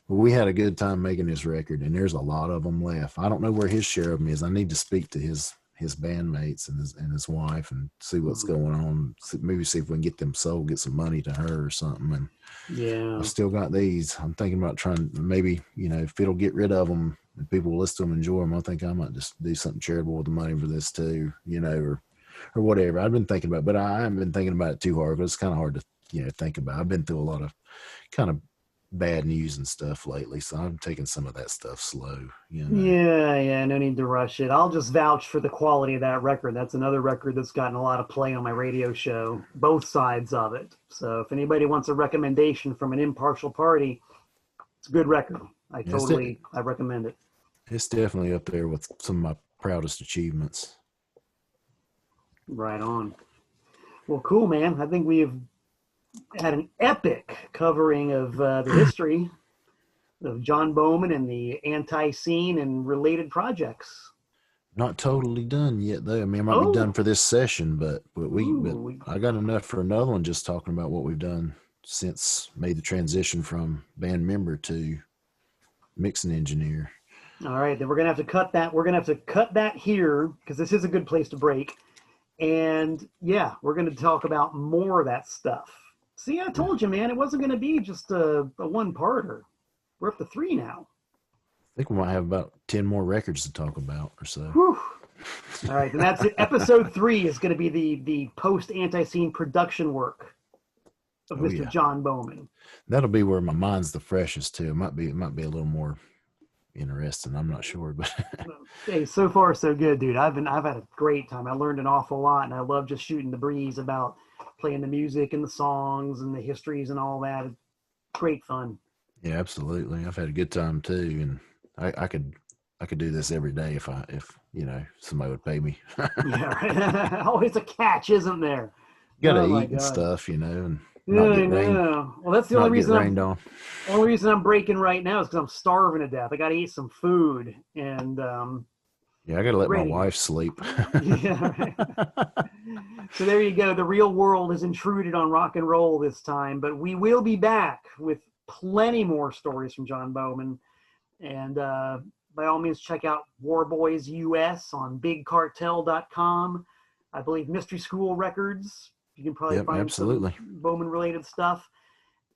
But we had a good time making this record, and there's a lot of them left. I don't know where his share of them is. I need to speak to his bandmates and his wife and see what's going on. Maybe see if we can get them sold, get some money to her or something. And yeah, I still got these. I'm thinking about trying, maybe, you know, if it'll get rid of them and people will listen to them, enjoy them, I think I might just do something charitable with the money for this too, you know, or whatever. I've been thinking about it, but I haven't been thinking about it too hard because it's kind of hard to, you know, think about. I've been through a lot of kind of bad news and stuff lately, so I'm taking some of that stuff slow, you know. Yeah, no need to rush it. I'll just vouch for the quality of that record. That's another record that's gotten a lot of play on my radio show, both sides of it. So if anybody wants a recommendation from an impartial party, it's a good record. I recommend it. It's definitely up there with some of my proudest achievements. Right on. Well, cool, man. I think we have had an epic covering of the history of John Bowman and the ANTiSEEN and related projects. Not totally done yet, though. I mean, it might be done for this session, but I got enough for another one just talking about what we've done since made the transition from band member to mixing engineer. All right, then we're gonna have to cut that. We're gonna have to cut that here because this is a good place to break. And yeah, we're gonna talk about more of that stuff. See, I told you, man, it wasn't gonna be just a one-parter. We're up to 3 now. I think we might have about 10 more records to talk about or so. Whew. All right, and that's it. Episode 3 is going to be the post-ANTiSEEN production work of Mr. John Bowman. That'll be where my mind's the freshest too. It might be a little more interesting. I'm not sure, but hey, so far so good, dude. I've had a great time. I learned an awful lot, and I love just shooting the breeze about playing the music and the songs and the histories and all that. Great fun. Yeah, absolutely. I've had a good time too, and I could do this every day if you know, somebody would pay me. Yeah, right. Always a catch, isn't there? You gotta eat and stuff, you know, and not get rained. Well, that's the only reason only reason I'm breaking right now is because I'm starving to death. I gotta eat some food, and yeah, I gotta let my wife sleep. Yeah, right. So there you go. The real world has intruded on rock and roll this time, but we will be back with plenty more stories from John Bowman. And by all means, check out Warboys US on bigcartel.com. I believe Mystery School Records. You can probably find some Bowman-related stuff.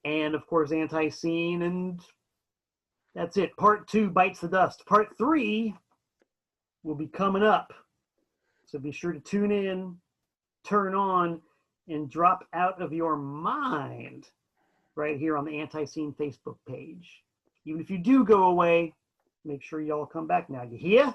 And, of course, ANTiSEEN. And that's it. Part 2 bites the dust. Part 3 will be coming up. So be sure to tune in, turn on, and drop out of your mind right here on the ANTiSEEN Facebook page. Even if you do go away, make sure y'all come back now. You hear?